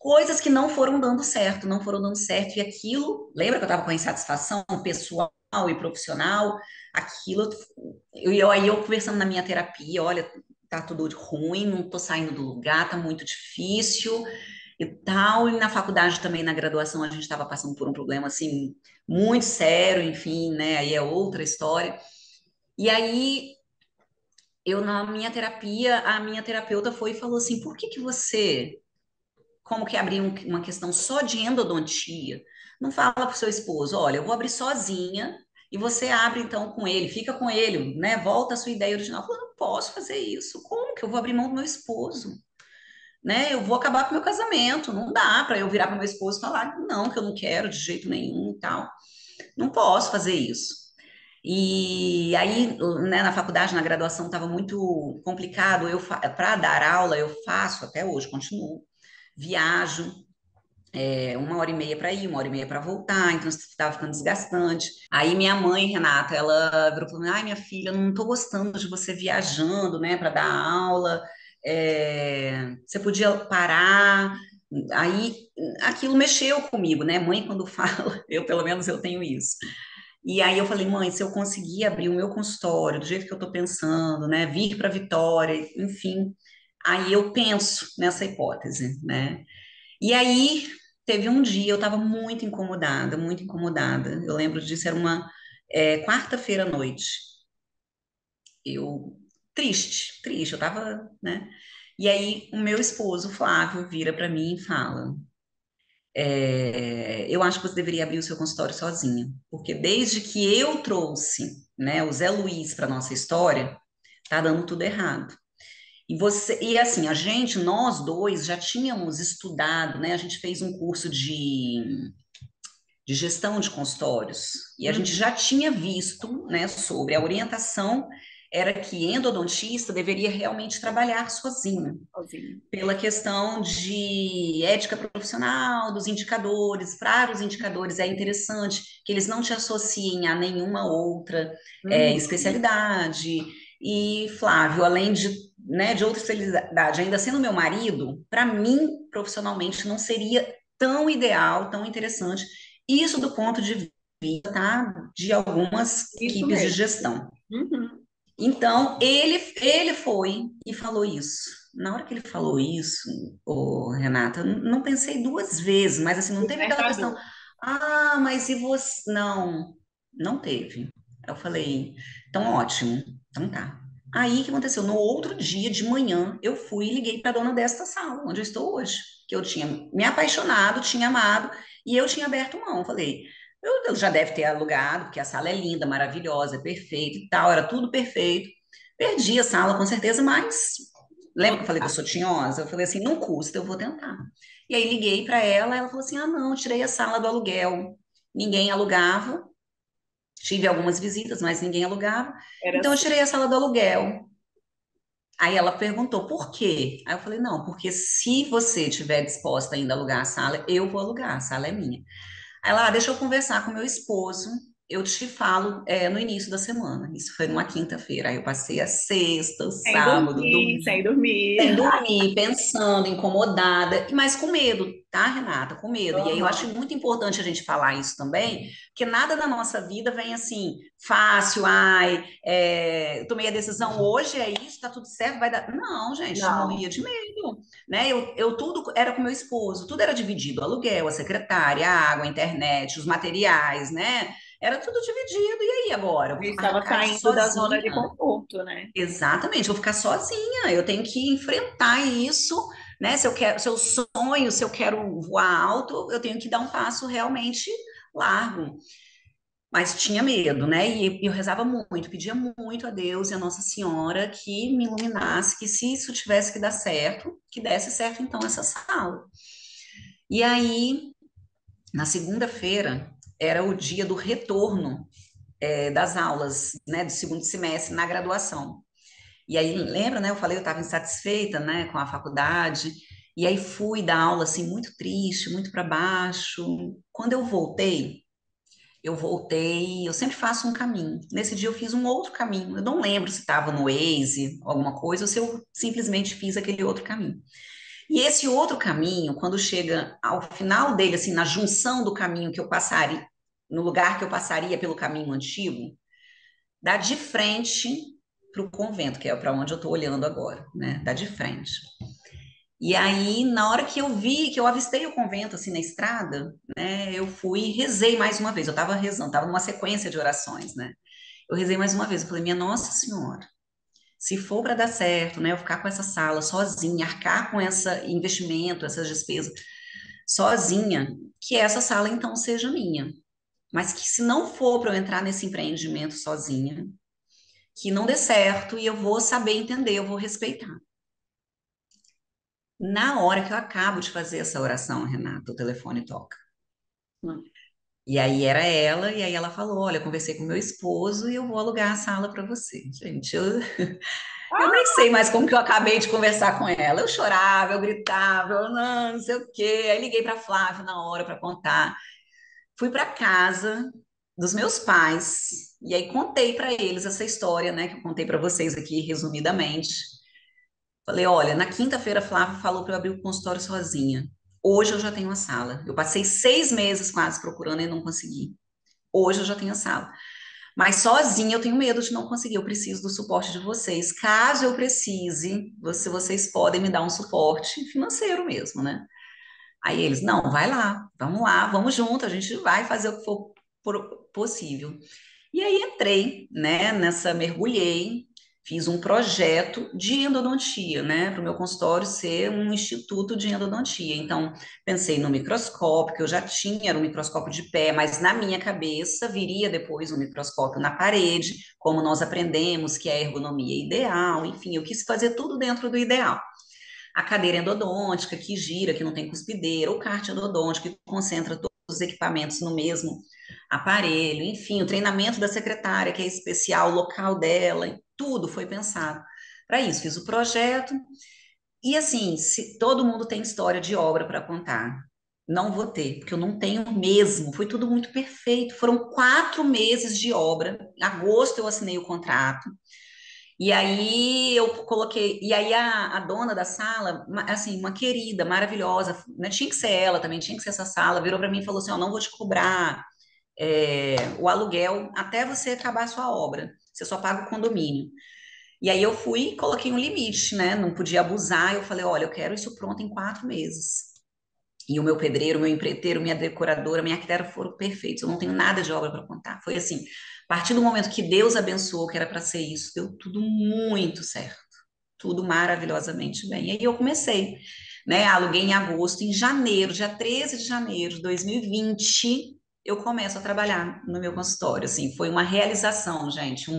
Coisas que não foram dando certo, não foram dando certo. E aquilo, lembra que eu estava com a insatisfação pessoal e profissional? Aquilo, aí eu conversando na minha terapia: Olha, tá tudo ruim, não tô saindo do lugar, tá muito difícil e tal. E na faculdade também, na graduação, a gente estava passando por um problema assim muito sério, enfim, né? Aí é outra história. E aí eu na minha terapia, a minha terapeuta foi e falou assim: por que que você, como que abrir uma questão só de endodontia, não fala para o seu esposo, olha, eu vou abrir sozinha e você abre então com ele, fica com ele, né? Volta à sua ideia original. Eu falei, não posso fazer isso. Como que eu vou abrir mão do meu esposo? Né? Eu vou acabar com o meu casamento. Não dá para eu virar para meu esposo e falar, não, que eu não quero de jeito nenhum e tal. Não posso fazer isso. E aí, né, na faculdade, na graduação, estava muito complicado. Eu, para dar aula, eu faço até hoje, continuo. Viajo, 1 hora e meia para ir, 1 hora e meia para voltar, então estava ficando desgastante. Aí minha mãe, Renata, ela virou e falou: ai, minha filha, eu não estou gostando de você viajando, né, para dar aula. Você podia parar. Aí aquilo mexeu comigo, né? Mãe, quando fala, eu pelo menos eu tenho isso. E aí eu falei, mãe, se eu conseguir abrir o meu consultório do jeito que eu estou pensando, né, vir para Vitória, enfim, aí eu penso nessa hipótese, né? E aí teve um dia, eu estava muito incomodada, muito incomodada. Eu lembro disso, era uma quarta-feira à noite. Eu triste, triste, eu estava, né? E aí o meu esposo, Flávio, vira para mim e fala: eu acho que você deveria abrir o seu consultório sozinha, porque desde que eu trouxe, né, o Zé Luiz para nossa história, tá dando tudo errado. E assim, nós dois já tínhamos estudado, né? A gente fez um curso de gestão de consultórios e a gente Uhum. já tinha visto, né, sobre a orientação era que endodontista deveria realmente trabalhar sozinho, Sozinho. pela questão de ética profissional, dos indicadores. Para os indicadores é interessante que eles não te associem a nenhuma outra Uhum. especialidade. E Flávio, além de, né, de outra especialidade, ainda sendo meu marido, para mim, profissionalmente, não seria tão ideal, tão interessante. Isso do ponto de vista, tá, de algumas Isso equipes de mesmo. gestão. Uhum. Então, ele foi e falou isso. Na hora que ele falou isso, Renata, eu não pensei duas vezes, mas assim, não teve aquela questão, Libertador. ah, mas e você? Não, não teve. Eu falei, então ótimo, então tá. Aí o que aconteceu? No outro dia de manhã, eu fui e liguei para a dona desta sala, onde eu estou hoje, que eu tinha me apaixonado, tinha amado, e eu tinha aberto mão. Falei, eu já deve ter alugado, porque a sala é linda, maravilhosa, é perfeita e tal, era tudo perfeito. Perdi a sala, com certeza, mas Vou lembra que eu falei que eu tentar. sou tinhosa? Eu falei assim, não custa, eu vou tentar. E aí liguei para ela, ela falou assim: ah, não, tirei a sala do aluguel. Ninguém alugava. Tive algumas visitas, mas ninguém alugava. Era Então eu assim. tirei a sala do aluguel. Aí ela perguntou por quê? Aí eu falei: não, porque se você estiver disposta ainda a alugar a sala, eu vou alugar, a sala é minha. Aí ela, deixa eu conversar com meu esposo, eu te falo no início da semana. Isso foi numa quinta-feira. Aí eu passei a sexta, o Sem sábado, o dormir, domingo, sem dormir. sem dormir, pensando, incomodada, mas com medo, tá, Renata? Com medo. E aí eu acho Aham. muito importante a gente falar isso também, porque nada na nossa vida vem assim, fácil, ai, eu tomei a decisão hoje, é isso, tá tudo certo, vai dar. Não, gente, Não. morria de medo, né? Eu tudo era com meu esposo, tudo era dividido, o aluguel, a secretária, a água, a internet, os materiais, né? Era tudo dividido. E aí agora? Eu Eu vou estava ficar aqui saindo da zona de sozinha? conforto, né? Exatamente, vou ficar sozinha, eu tenho que enfrentar isso, né? Se eu quero, se eu sonho, se eu quero voar alto, eu tenho que dar um passo realmente largo. Mas tinha medo, né? E eu rezava muito, pedia muito a Deus e a Nossa Senhora que me iluminasse, que se isso tivesse que dar certo, que desse certo então essa sala. E aí, na segunda-feira, era o dia do retorno, das aulas, né, do segundo semestre na graduação. E aí, lembra, né? Eu falei, eu estava insatisfeita, né, com a faculdade. E aí fui dar aula assim muito triste, muito para baixo. Quando eu voltei, eu sempre faço um caminho. Nesse dia eu fiz um outro caminho. Eu não lembro se estava no Waze, alguma coisa, ou se eu simplesmente fiz aquele outro caminho. E esse outro caminho, quando chega ao final dele, assim, na junção do caminho que eu passaria, no lugar que eu passaria pelo caminho antigo, dá de frente para o convento, que é para onde eu estou olhando agora, né? Dá de frente. E aí, na hora que eu vi, que eu avistei o convento, assim, na estrada, né? Eu fui e rezei mais uma vez. Eu estava rezando, estava numa sequência de orações, né? Eu rezei mais uma vez. Eu falei, minha Nossa Senhora, Se for para dar certo, né, eu ficar com essa sala sozinha, arcar com esse investimento, essas despesas sozinha, que essa sala então seja minha. Mas que se não for para eu entrar nesse empreendimento sozinha, que não dê certo e eu vou saber entender, eu vou respeitar. Na hora que eu acabo de fazer essa oração, Renata, o telefone toca. Hum. E aí era ela, e aí ela falou: Olha, eu conversei com meu esposo e eu vou alugar a sala para você. Gente, eu nem sei mais como que eu acabei de conversar com ela. Eu chorava, eu gritava, eu não sei o quê. Aí liguei para Flávia na hora para contar. Fui para casa dos meus pais e aí contei para eles essa história, né, que eu contei para vocês aqui resumidamente. Falei, olha, na quinta-feira a Flávia falou para eu abrir o consultório sozinha. Hoje eu já tenho a sala. Eu passei 6 meses quase procurando e não consegui. Hoje eu já tenho a sala. Mas sozinha eu tenho medo de não conseguir. Eu preciso do suporte de vocês. Caso eu precise, vocês podem me dar um suporte financeiro mesmo, né? Aí eles, não, vai lá, vamos junto, a gente vai fazer o que for possível. E aí entrei, né, mergulhei, fiz um projeto de endodontia, né, para o meu consultório ser um instituto de endodontia. Então, pensei no microscópio, que eu já tinha, era um microscópio de pé, mas na minha cabeça viria depois um microscópio na parede, como nós aprendemos que é a ergonomia ideal, enfim, eu quis fazer tudo dentro do ideal. A cadeira endodôntica que gira, que não tem cuspideira, o kart endodôntico que concentra todos os equipamentos no mesmo aparelho, enfim, o treinamento da secretária, que é especial, o local dela, tudo foi pensado. Para isso, fiz o projeto. E assim, se todo mundo tem história de obra para contar, não vou ter, porque eu não tenho mesmo. Foi tudo muito perfeito. Foram 4 meses de obra. Em agosto eu assinei o contrato. E aí eu coloquei, e aí a dona da sala, assim, uma querida, maravilhosa, né? Tinha que ser ela também, tinha que ser essa sala, virou para mim e falou assim: Ó, não vou te cobrar o aluguel até você acabar a sua obra, você só paga o condomínio. E aí eu fui e coloquei um limite, né? Não podia abusar. Eu falei: olha, eu quero isso pronto em 4 meses. E o meu pedreiro, meu empreiteiro, minha decoradora, minha arquiteta foram perfeitos. Eu não tenho nada de obra para contar. Foi assim, a partir do momento que Deus abençoou, que era para ser isso, deu tudo muito certo. Tudo maravilhosamente bem. E aí eu comecei, né? Aluguei em agosto, em janeiro, dia 13 de janeiro de 2020, eu começo a trabalhar no meu consultório. Assim, foi uma realização, gente,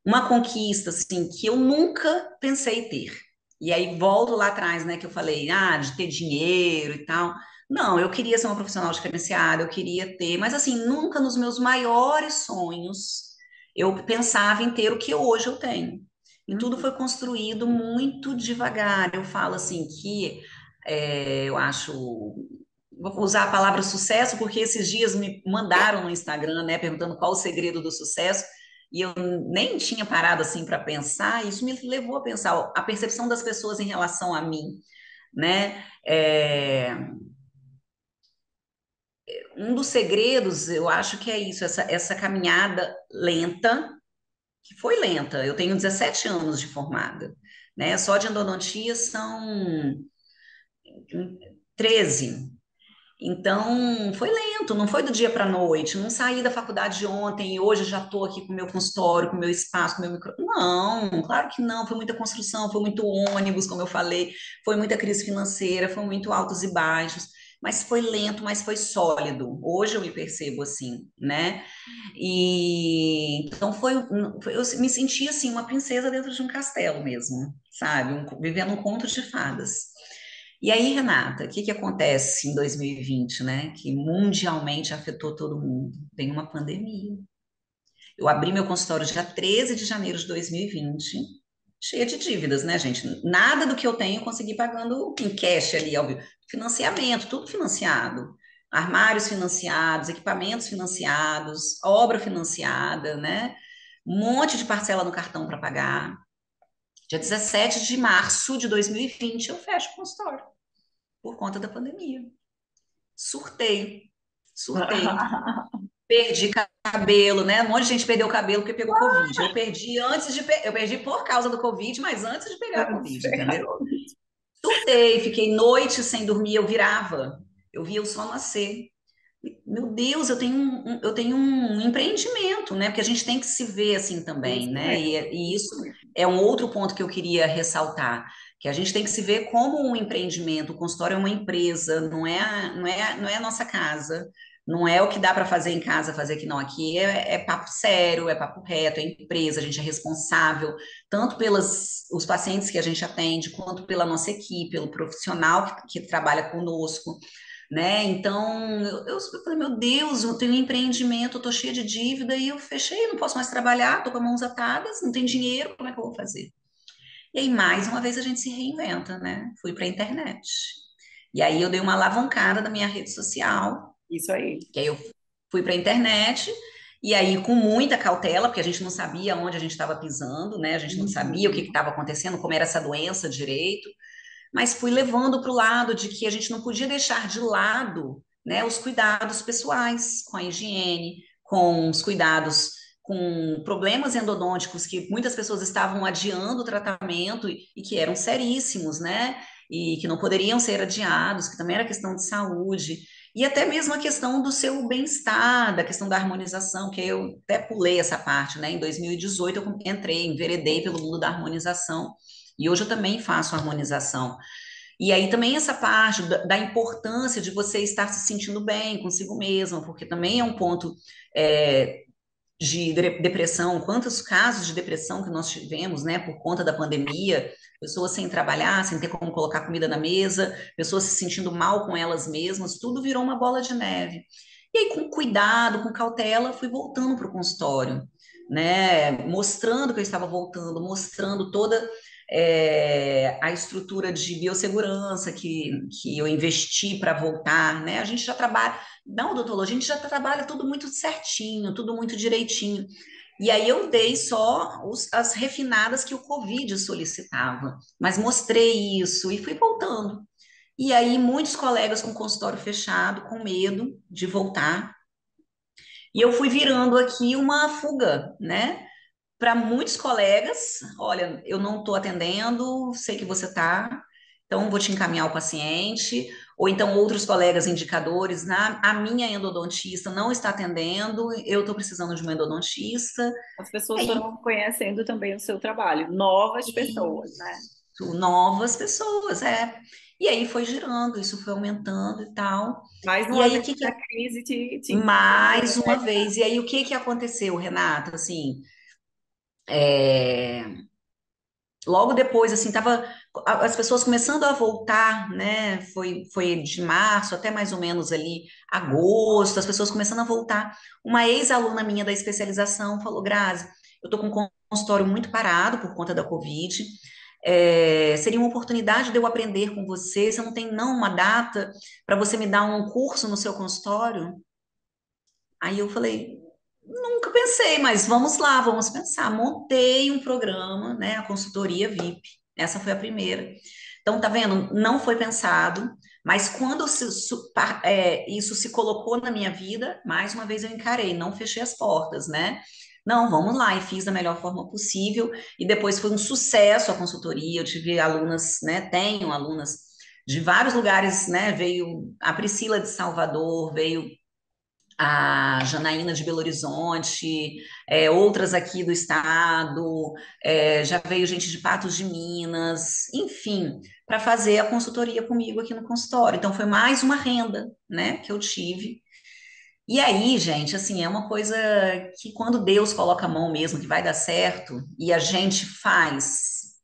uma conquista assim que eu nunca pensei ter. E aí volto lá atrás, né, que eu falei, de ter dinheiro e tal. Não, eu queria ser uma profissional diferenciada, eu queria ter, mas assim, nunca nos meus maiores sonhos eu pensava em ter o que hoje eu tenho. E tudo foi construído muito devagar. Eu falo assim que eu acho, vou usar a palavra sucesso, porque esses dias me mandaram no Instagram, né, perguntando qual o segredo do sucesso, e eu nem tinha parado assim para pensar, e isso me levou a pensar ó, a percepção das pessoas em relação a mim, né? Um dos segredos, eu acho que é isso, essa caminhada lenta, que foi lenta. Eu tenho 17 anos de formada, né? Só de endodontia são 13. Então, foi lento, não foi do dia para a noite. Não saí da faculdade ontem e hoje já estou aqui com o meu consultório, com o meu espaço, com o meu micro. Não, claro que não. Foi muita construção, foi muito ônibus, como eu falei, foi muita crise financeira, foi muito altos e baixos. Mas foi lento, mas foi sólido. Hoje eu me percebo assim, né? E então eu me senti assim uma princesa dentro de um castelo mesmo, sabe? Vivendo um conto de fadas. E aí, Renata, o que que acontece em 2020, né? Que mundialmente afetou todo mundo. Tem uma pandemia. Eu abri meu consultório dia 13 de janeiro de 2020, cheia de dívidas, né, gente? Nada do que eu tenho eu consegui pagando em cash ali, óbvio. Financiamento, tudo financiado. Armários financiados, equipamentos financiados, obra financiada, né? Um monte de parcela no cartão para pagar. Dia 17 de março de 2020, eu fecho o consultório por conta da pandemia. Surtei, surtei. Perdi cabelo, né? Um monte de gente perdeu o cabelo porque pegou Covid. Eu perdi eu perdi por causa do Covid, mas antes de pegar a Covid, entendeu? Surtei, fiquei noites sem dormir, eu virava, eu via o sol nascer. meu Deus, eu tenho um empreendimento, né? Porque a gente tem que se ver assim também, Isso né? mesmo, E isso isso mesmo. é um outro ponto que eu queria ressaltar, que a gente tem que se ver como um empreendimento. O consultório é uma empresa, não é a nossa casa, não é o que dá para fazer em casa, fazer aqui não. Aqui é papo sério, é papo reto, é empresa, a gente é responsável tanto pelos os pacientes que a gente atende, quanto pela nossa equipe, pelo profissional que trabalha conosco, né? Então, eu falei, meu Deus, eu tenho um empreendimento, eu tô cheia de dívida e eu fechei, não posso mais trabalhar, tô com as mãos atadas, não tem dinheiro, como é que eu vou fazer? E aí, mais uma vez, a gente se reinventa, né? Fui para a internet. E aí, eu dei uma alavancada na minha rede social, Isso aí. que aí eu fui para a internet, e aí, com muita cautela, porque a gente não sabia onde a gente estava pisando, né? A gente não sabia o que Uhum. estava acontecendo, como era essa doença direito, mas fui levando para o lado de que a gente não podia deixar de lado, né, os cuidados pessoais com a higiene, com os cuidados com problemas endodônticos que muitas pessoas estavam adiando o tratamento e que eram seríssimos, né? E que não poderiam ser adiados, que também era questão de saúde. E até mesmo a questão do seu bem-estar, da questão da harmonização, que eu até pulei essa parte, né? Em 2018 eu entrei, enveredei pelo mundo da harmonização. E hoje eu também faço harmonização. E aí também essa parte da importância de você estar se sentindo bem consigo mesma, porque também é um ponto é, de depressão, quantos casos de depressão que nós tivemos, né, por conta da pandemia, pessoas sem trabalhar, sem ter como colocar comida na mesa, pessoas se sentindo mal com elas mesmas, tudo virou uma bola de neve. E aí, com cuidado, com cautela, fui voltando para o consultório, né, mostrando que eu estava voltando, mostrando toda a estrutura de biossegurança que eu investi para voltar, né? A gente já trabalha, na odontologia, a gente já trabalha tudo muito certinho, tudo muito direitinho. E aí eu dei só as refinadas que o Covid solicitava, mas mostrei isso e fui voltando. E aí muitos colegas com consultório fechado, com medo de voltar, e eu fui virando aqui uma fuga, né? Para muitos colegas, olha, eu não estou atendendo, sei que você está, então vou te encaminhar o paciente, ou então outros colegas indicadores, a minha endodontista não está atendendo, eu estou precisando de uma endodontista, As pessoas aí foram conhecendo também o seu trabalho, novas pessoas, né? isso, novas pessoas, é. E aí foi girando, isso foi aumentando e tal. Mais E uma aí, vez a crise te mais uma vez, e aí o que que aconteceu, Renata? Assim, é, logo depois, assim, tava as pessoas começando a voltar, né? Foi de março até mais ou menos ali agosto, as pessoas começando a voltar. Uma ex-aluna minha da especialização falou, Grazi, eu tô com um consultório muito parado por conta da Covid. Seria uma oportunidade de eu aprender com você. Você não tem não uma data para você me dar um curso no seu consultório? Aí eu falei, nunca pensei, mas vamos lá, vamos pensar. Montei um programa, né, a consultoria VIP. Essa foi a primeira. Então, tá vendo? Não foi pensado, mas quando isso se colocou na minha vida, mais uma vez eu encarei, não fechei as portas, né? Não, vamos lá, e fiz da melhor forma possível, e depois foi um sucesso a consultoria, eu tive alunas, né, tenho alunas de vários lugares, né, veio a Priscila de Salvador, veio a Janaína de Belo Horizonte, outras aqui do estado, já veio gente de Patos de Minas, enfim, para fazer a consultoria comigo aqui no consultório. Então, foi mais uma renda, né, que eu tive. E aí, gente, assim, é uma coisa que quando Deus coloca a mão mesmo, que vai dar certo, e a gente faz,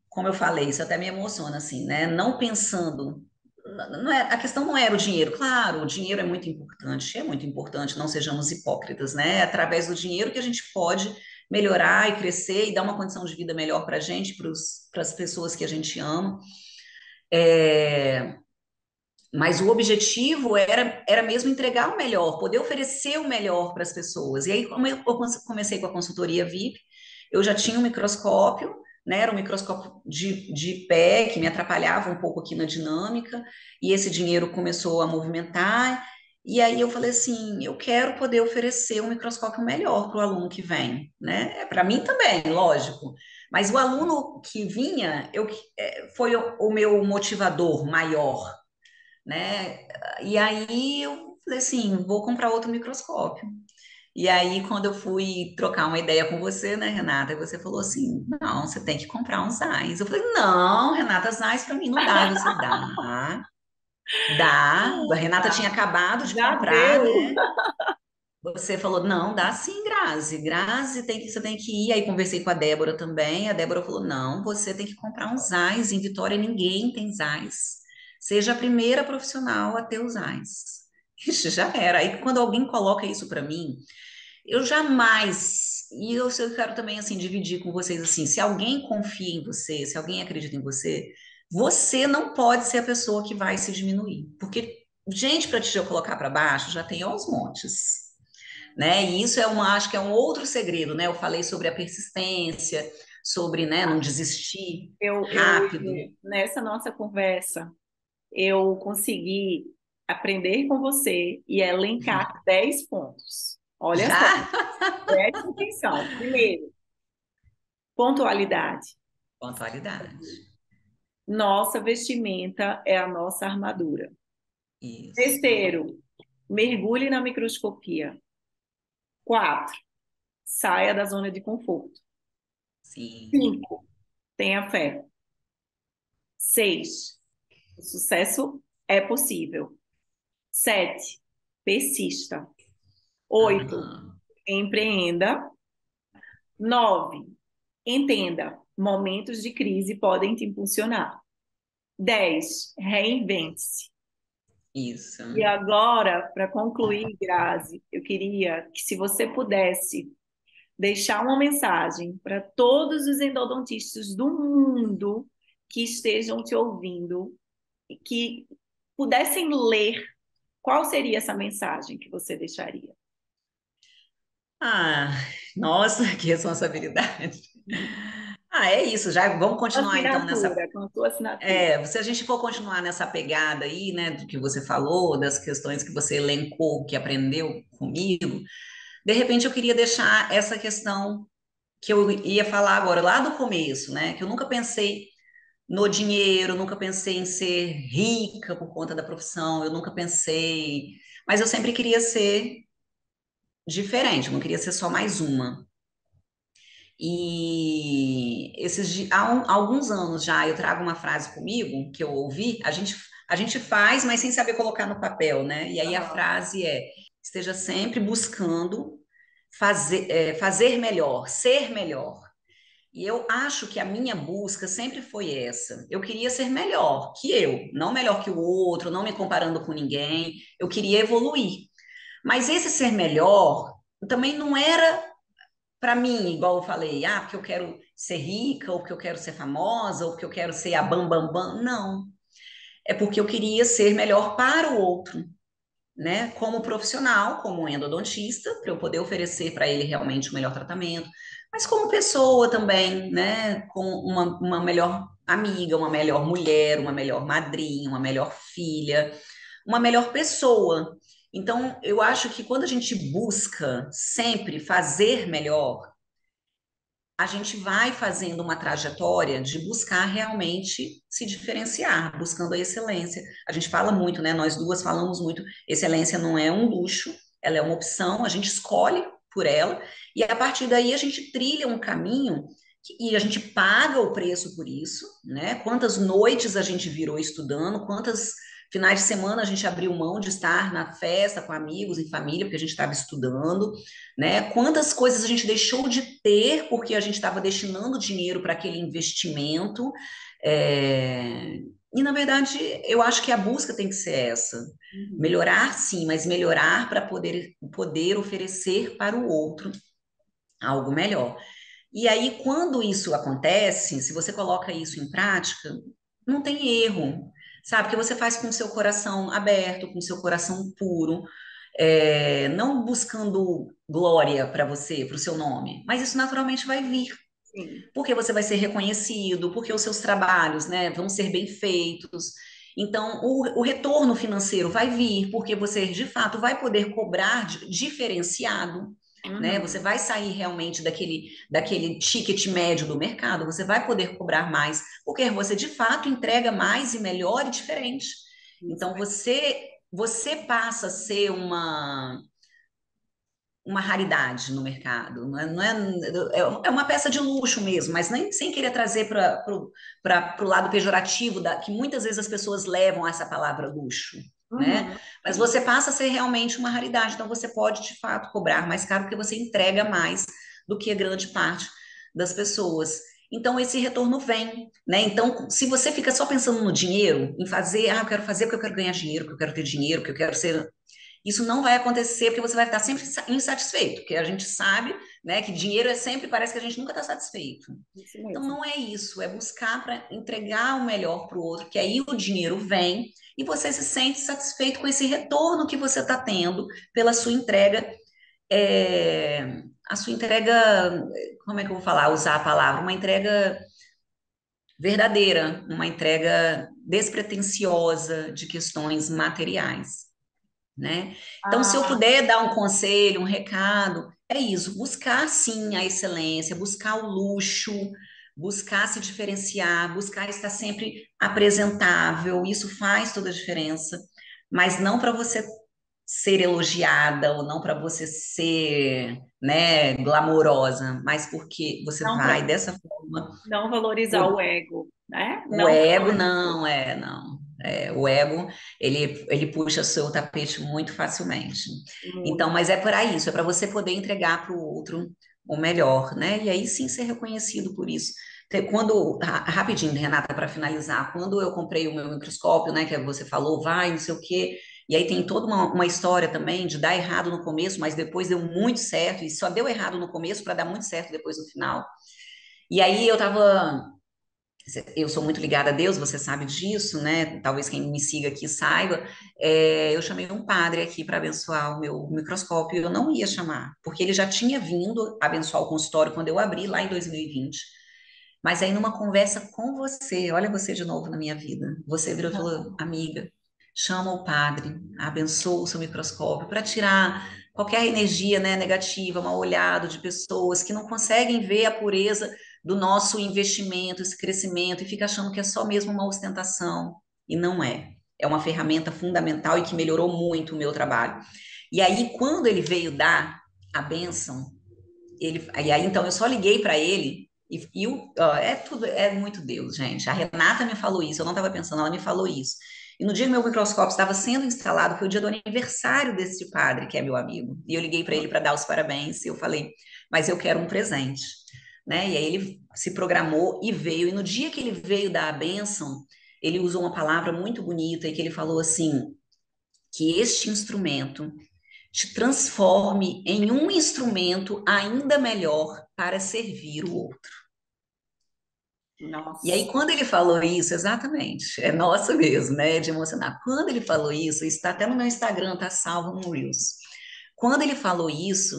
como eu falei, isso até me emociona, assim, né? Não pensando. Não é, a questão não era o dinheiro. Claro, o dinheiro é muito importante, não sejamos hipócritas, né? É através do dinheiro que a gente pode melhorar e crescer e dar uma condição de vida melhor para a gente, para as pessoas que a gente ama. É, mas o objetivo era mesmo entregar o melhor, poder oferecer o melhor para as pessoas. E aí, como eu comecei com a consultoria VIP, eu já tinha um microscópio, né? Era um microscópio de pé, que me atrapalhava um pouco aqui na dinâmica, e esse dinheiro começou a movimentar. E aí eu falei assim, eu quero poder oferecer um microscópio melhor para o aluno que vem, né? Para mim também, lógico. Mas o aluno que vinha, foi o meu motivador maior, né? E aí eu falei assim, vou comprar outro microscópio. E aí, quando eu fui trocar uma ideia com você, né, Renata, e você falou assim: não, você tem que comprar um Zeiss. Eu falei: não, Renata, Zeiss para mim não dá. E você dá. A Renata tinha acabado de Já comprar, deu. né? Você falou: não, dá sim, Grazi. Grazi, você tem que ir. Aí conversei com a Débora também. A Débora falou: não, você tem que comprar um Zeiss. Em Vitória ninguém tem Zeiss. Seja a primeira profissional a ter o Zeiss. Ixi, já era. Aí quando alguém coloca isso para mim. Eu jamais, e eu quero também assim dividir com vocês assim, se alguém confia em você, se alguém acredita em você, você não pode ser a pessoa que vai se diminuir, porque gente para te colocar para baixo já tem aos montes, né? E isso é uma, acho que é um outro segredo, né? Eu falei sobre a persistência, sobre, né, não desistir rápido. Nessa nossa conversa, eu consegui aprender com você e elencar 10 pontos. Olha só, Já preste atenção. Primeiro, pontualidade. pontualidade. Nossa vestimenta é a nossa armadura. Isso. Terceiro, mergulhe na microscopia. 4, saia da zona de conforto. Sim. 5, tenha fé. 6, o sucesso é possível. 7, persista. 8, Aham. empreenda. 9, entenda, momentos de crise podem te impulsionar. 10, reinvente-se. Isso. E agora, para concluir, Grazi, eu queria que se você pudesse deixar uma mensagem para todos os endodontistas do mundo que estejam te ouvindo e que pudessem ler, qual seria essa mensagem que você deixaria? Ah, nossa, que responsabilidade. Ah, é isso, já vamos continuar então nessa. Assinatura, com a sua assinatura. Se a gente for continuar nessa pegada aí, né, do que você falou, das questões que você elencou, que aprendeu comigo, de repente eu queria deixar essa questão que eu ia falar agora, lá do começo, né, que eu nunca pensei no dinheiro, nunca pensei em ser rica por conta da profissão, eu nunca pensei, mas eu sempre queria ser diferente, eu não queria ser só mais uma. E alguns anos já eu trago uma frase comigo que eu ouvi, a gente faz, mas sem saber colocar no papel, né? E aí a Aham. frase é: esteja sempre buscando fazer melhor, ser melhor. E eu acho que a minha busca sempre foi essa. Eu queria ser melhor que eu, não melhor que o outro, não me comparando com ninguém. Eu queria evoluir. Mas esse ser melhor também não era para mim, igual eu falei, porque eu quero ser rica, ou porque eu quero ser famosa, ou porque eu quero ser a bam bam bam. Não, é porque eu queria ser melhor para o outro, né? Como profissional, como endodontista, para eu poder oferecer para ele realmente o melhor tratamento, mas como pessoa também, né? Com uma melhor amiga, uma melhor mulher, uma melhor madrinha, uma melhor filha, uma melhor pessoa. Então, eu acho que quando a gente busca sempre fazer melhor, a gente vai fazendo uma trajetória de buscar realmente se diferenciar, buscando a excelência. A gente fala muito, né? Nós duas falamos muito, excelência não é um luxo, ela é uma opção, a gente escolhe por ela, e a partir daí a gente trilha um caminho e a gente paga o preço por isso, né? Quantas noites a gente virou estudando, quantas finais de semana a gente abriu mão de estar na festa com amigos e família, porque a gente estava estudando, né? Quantas coisas a gente deixou de ter porque a gente estava destinando dinheiro para aquele investimento. É, E, na verdade, eu acho que a busca tem que ser essa. Uhum. Melhorar, sim, mas melhorar para poder oferecer para o outro algo melhor. E aí, quando isso acontece, se você coloca isso em prática, não tem erro, sabe? Porque você faz com o seu coração aberto, com o seu coração puro, não buscando glória para você, para o seu nome, mas isso naturalmente vai vir, Sim. porque você vai ser reconhecido, porque os seus trabalhos, né, vão ser bem feitos. Então, o retorno financeiro vai vir, porque você, de fato, vai poder cobrar diferenciado, né? Você Uhum. vai sair realmente daquele ticket médio do mercado, você vai poder cobrar mais, porque você, de fato, entrega mais e melhor e diferente. Isso. Então você passa a ser uma raridade no mercado. É uma peça de luxo mesmo, mas nem sem querer trazer para o lado pejorativo, que muitas vezes as pessoas levam a essa palavra luxo, né? Uhum. Mas você passa a ser realmente uma raridade, então você pode, de fato, cobrar mais caro porque você entrega mais do que a grande parte das pessoas. Então, esse retorno vem, né? Então, se você fica só pensando no dinheiro, em fazer, eu quero fazer porque eu quero ganhar dinheiro, porque eu quero ter dinheiro, porque eu quero ser, isso não vai acontecer porque você vai estar sempre insatisfeito, porque a gente sabe, né, que dinheiro é sempre, parece que a gente nunca está satisfeito. Isso Então mesmo. não é isso, é buscar para entregar o melhor para o outro, que aí o dinheiro vem e você se sente satisfeito com esse retorno que você está tendo pela sua entrega, a sua entrega, como é que eu vou falar, usar a palavra, uma entrega verdadeira, uma entrega despretensiosa de questões materiais, né? Então, se eu Ah, puder dar um conselho, um recado, é isso: buscar sim a excelência, buscar o luxo, buscar se diferenciar, buscar estar sempre apresentável, isso faz toda a diferença, mas não para você ser elogiada ou não para você ser, né, glamourosa, mas porque você não, vai dessa forma. não valorizar o ego, né? O Não ego valorizar. não é, não. O ego, ele puxa seu tapete muito facilmente. Então, Muito. mas é para isso, é para você poder entregar para o outro o melhor, né? E aí sim ser reconhecido por isso. Quando, rapidinho, Renata, para finalizar, quando eu comprei o meu microscópio, né, que você falou, vai, não sei o quê, e aí tem toda uma história também de dar errado no começo, mas depois deu muito certo, e só deu errado no começo para dar muito certo depois no final. E aí eu sou muito ligada a Deus, você sabe disso, né? Talvez quem me siga aqui saiba. Eu chamei um padre aqui para abençoar o meu microscópio. Eu não ia chamar, porque ele já tinha vindo abençoar o consultório quando eu abri lá em 2020. Mas aí, numa conversa com você, olha você de novo na minha vida, você virou e falou, amiga, chama o padre, abençoa o seu microscópio para tirar qualquer energia, né, negativa, mal olhado de pessoas que não conseguem ver a pureza do nosso investimento, esse crescimento, e fica achando que é só mesmo uma ostentação. E não é. É uma ferramenta fundamental e que melhorou muito o meu trabalho. E aí, quando ele veio dar a bênção, e aí então eu só liguei para ele é tudo, é muito Deus, gente. A Renata me falou isso, eu não estava pensando, ela me falou isso. E no dia que meu microscópio estava sendo instalado, foi o dia do aniversário desse padre, que é meu amigo. E eu liguei para ele para dar os parabéns, e eu falei, mas eu quero um presente, né? E aí ele se programou e veio. E no dia que ele veio dar a bênção, ele usou uma palavra muito bonita e que ele falou assim, que este instrumento te transforme em um instrumento ainda melhor para servir o outro. E aí, Nossa. quando ele falou isso, exatamente, é nossa mesmo, né? De emocionar. Quando ele falou isso está até no meu Instagram, tá salvo no Reels. Quando ele falou isso,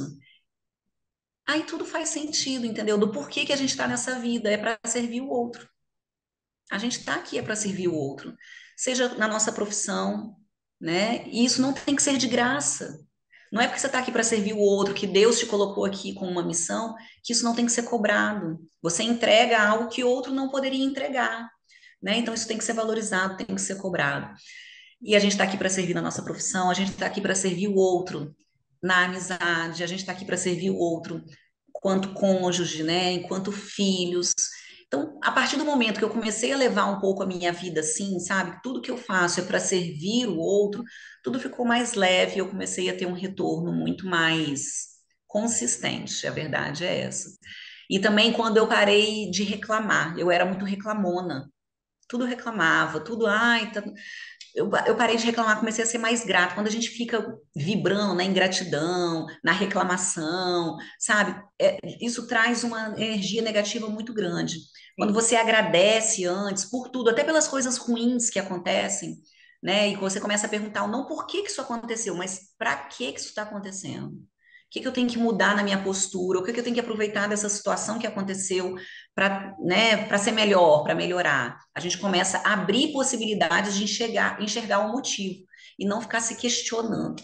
aí tudo faz sentido, entendeu? Do porquê que a gente está nessa vida, é para servir o outro. A gente está aqui é para servir o outro, seja na nossa profissão, né? E isso não tem que ser de graça. Não é porque você está aqui para servir o outro, que Deus te colocou aqui com uma missão, que isso não tem que ser cobrado. Você entrega algo que outro não poderia entregar, né? Então isso tem que ser valorizado, tem que ser cobrado. E a gente está aqui para servir na nossa profissão, a gente está aqui para servir o outro na amizade, a gente está aqui para servir o outro enquanto cônjuge, né? Enquanto filhos. Então, a partir do momento que eu comecei a levar um pouco a minha vida assim, sabe? Tudo que eu faço é para servir o outro, tudo ficou mais leve, eu comecei a ter um retorno muito mais consistente, a verdade é essa. E também quando eu parei de reclamar, eu era muito reclamona, tudo reclamava, tudo, ai, tá, eu parei de reclamar, comecei a ser mais grata. Quando a gente fica vibrando na ingratidão, na reclamação, sabe? Isso traz uma energia negativa muito grande. Quando Sim. você agradece antes por tudo, até pelas coisas ruins que acontecem, né? E você começa a perguntar, não por que que isso aconteceu, mas para que isso está acontecendo? O que que eu tenho que mudar na minha postura? O que que eu tenho que aproveitar dessa situação que aconteceu para, né, para ser melhor, para melhorar? A gente começa a abrir possibilidades de enxergar o motivo e não ficar se questionando.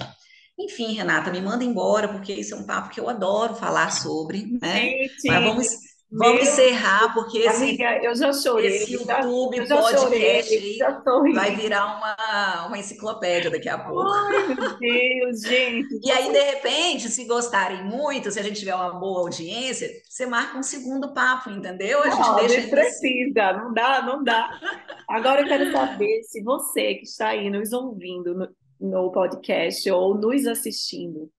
Enfim, Renata, me manda embora, porque isso é um papo que eu adoro falar sobre, né? Mas Gente, vamos. Vamos Meu, encerrar, porque amiga, eu já chorei, esse eu YouTube já chorei, podcast aí já vai sorri. virar uma enciclopédia daqui a pouco. Ai, meu Deus, gente, E aí, de repente, se gostarem muito, se a gente tiver uma boa audiência, você marca um segundo papo, entendeu? A gente não, deixa nem ainda assim. precisa, não dá, não dá. Agora eu quero saber se você que está aí nos ouvindo no podcast ou nos assistindo,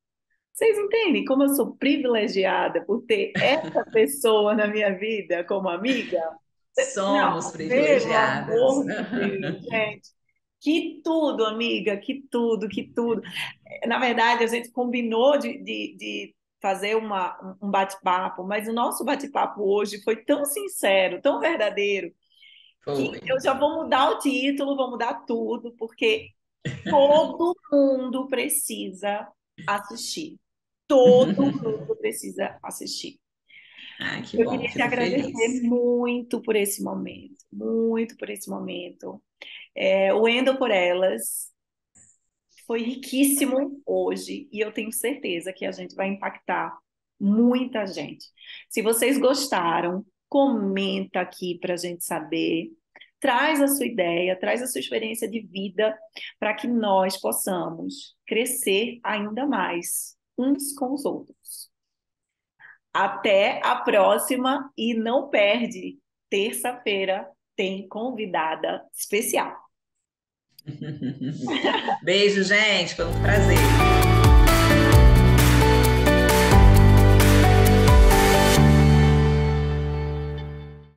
vocês entendem como eu sou privilegiada por ter essa pessoa na minha vida como amiga? Somos Não, pelo privilegiadas. amor de Deus, gente. Que tudo, amiga, que tudo, que tudo. Na verdade, a gente combinou de fazer um bate-papo, mas o nosso bate-papo hoje foi tão sincero, tão verdadeiro, que Foi. eu já vou mudar o título, vou mudar tudo, porque todo mundo precisa assistir. Todo mundo precisa assistir. Ah, que Eu bom, queria te fico agradecer feliz. muito por esse momento, muito por esse momento. O Endo por Elas foi riquíssimo hoje e eu tenho certeza que a gente vai impactar muita gente. Se vocês gostaram, comenta aqui para a gente saber. Traz a sua ideia, traz a sua experiência de vida para que nós possamos crescer ainda mais uns com os outros. Até a próxima e não perde, terça-feira tem convidada especial. Beijo, gente. Foi um prazer.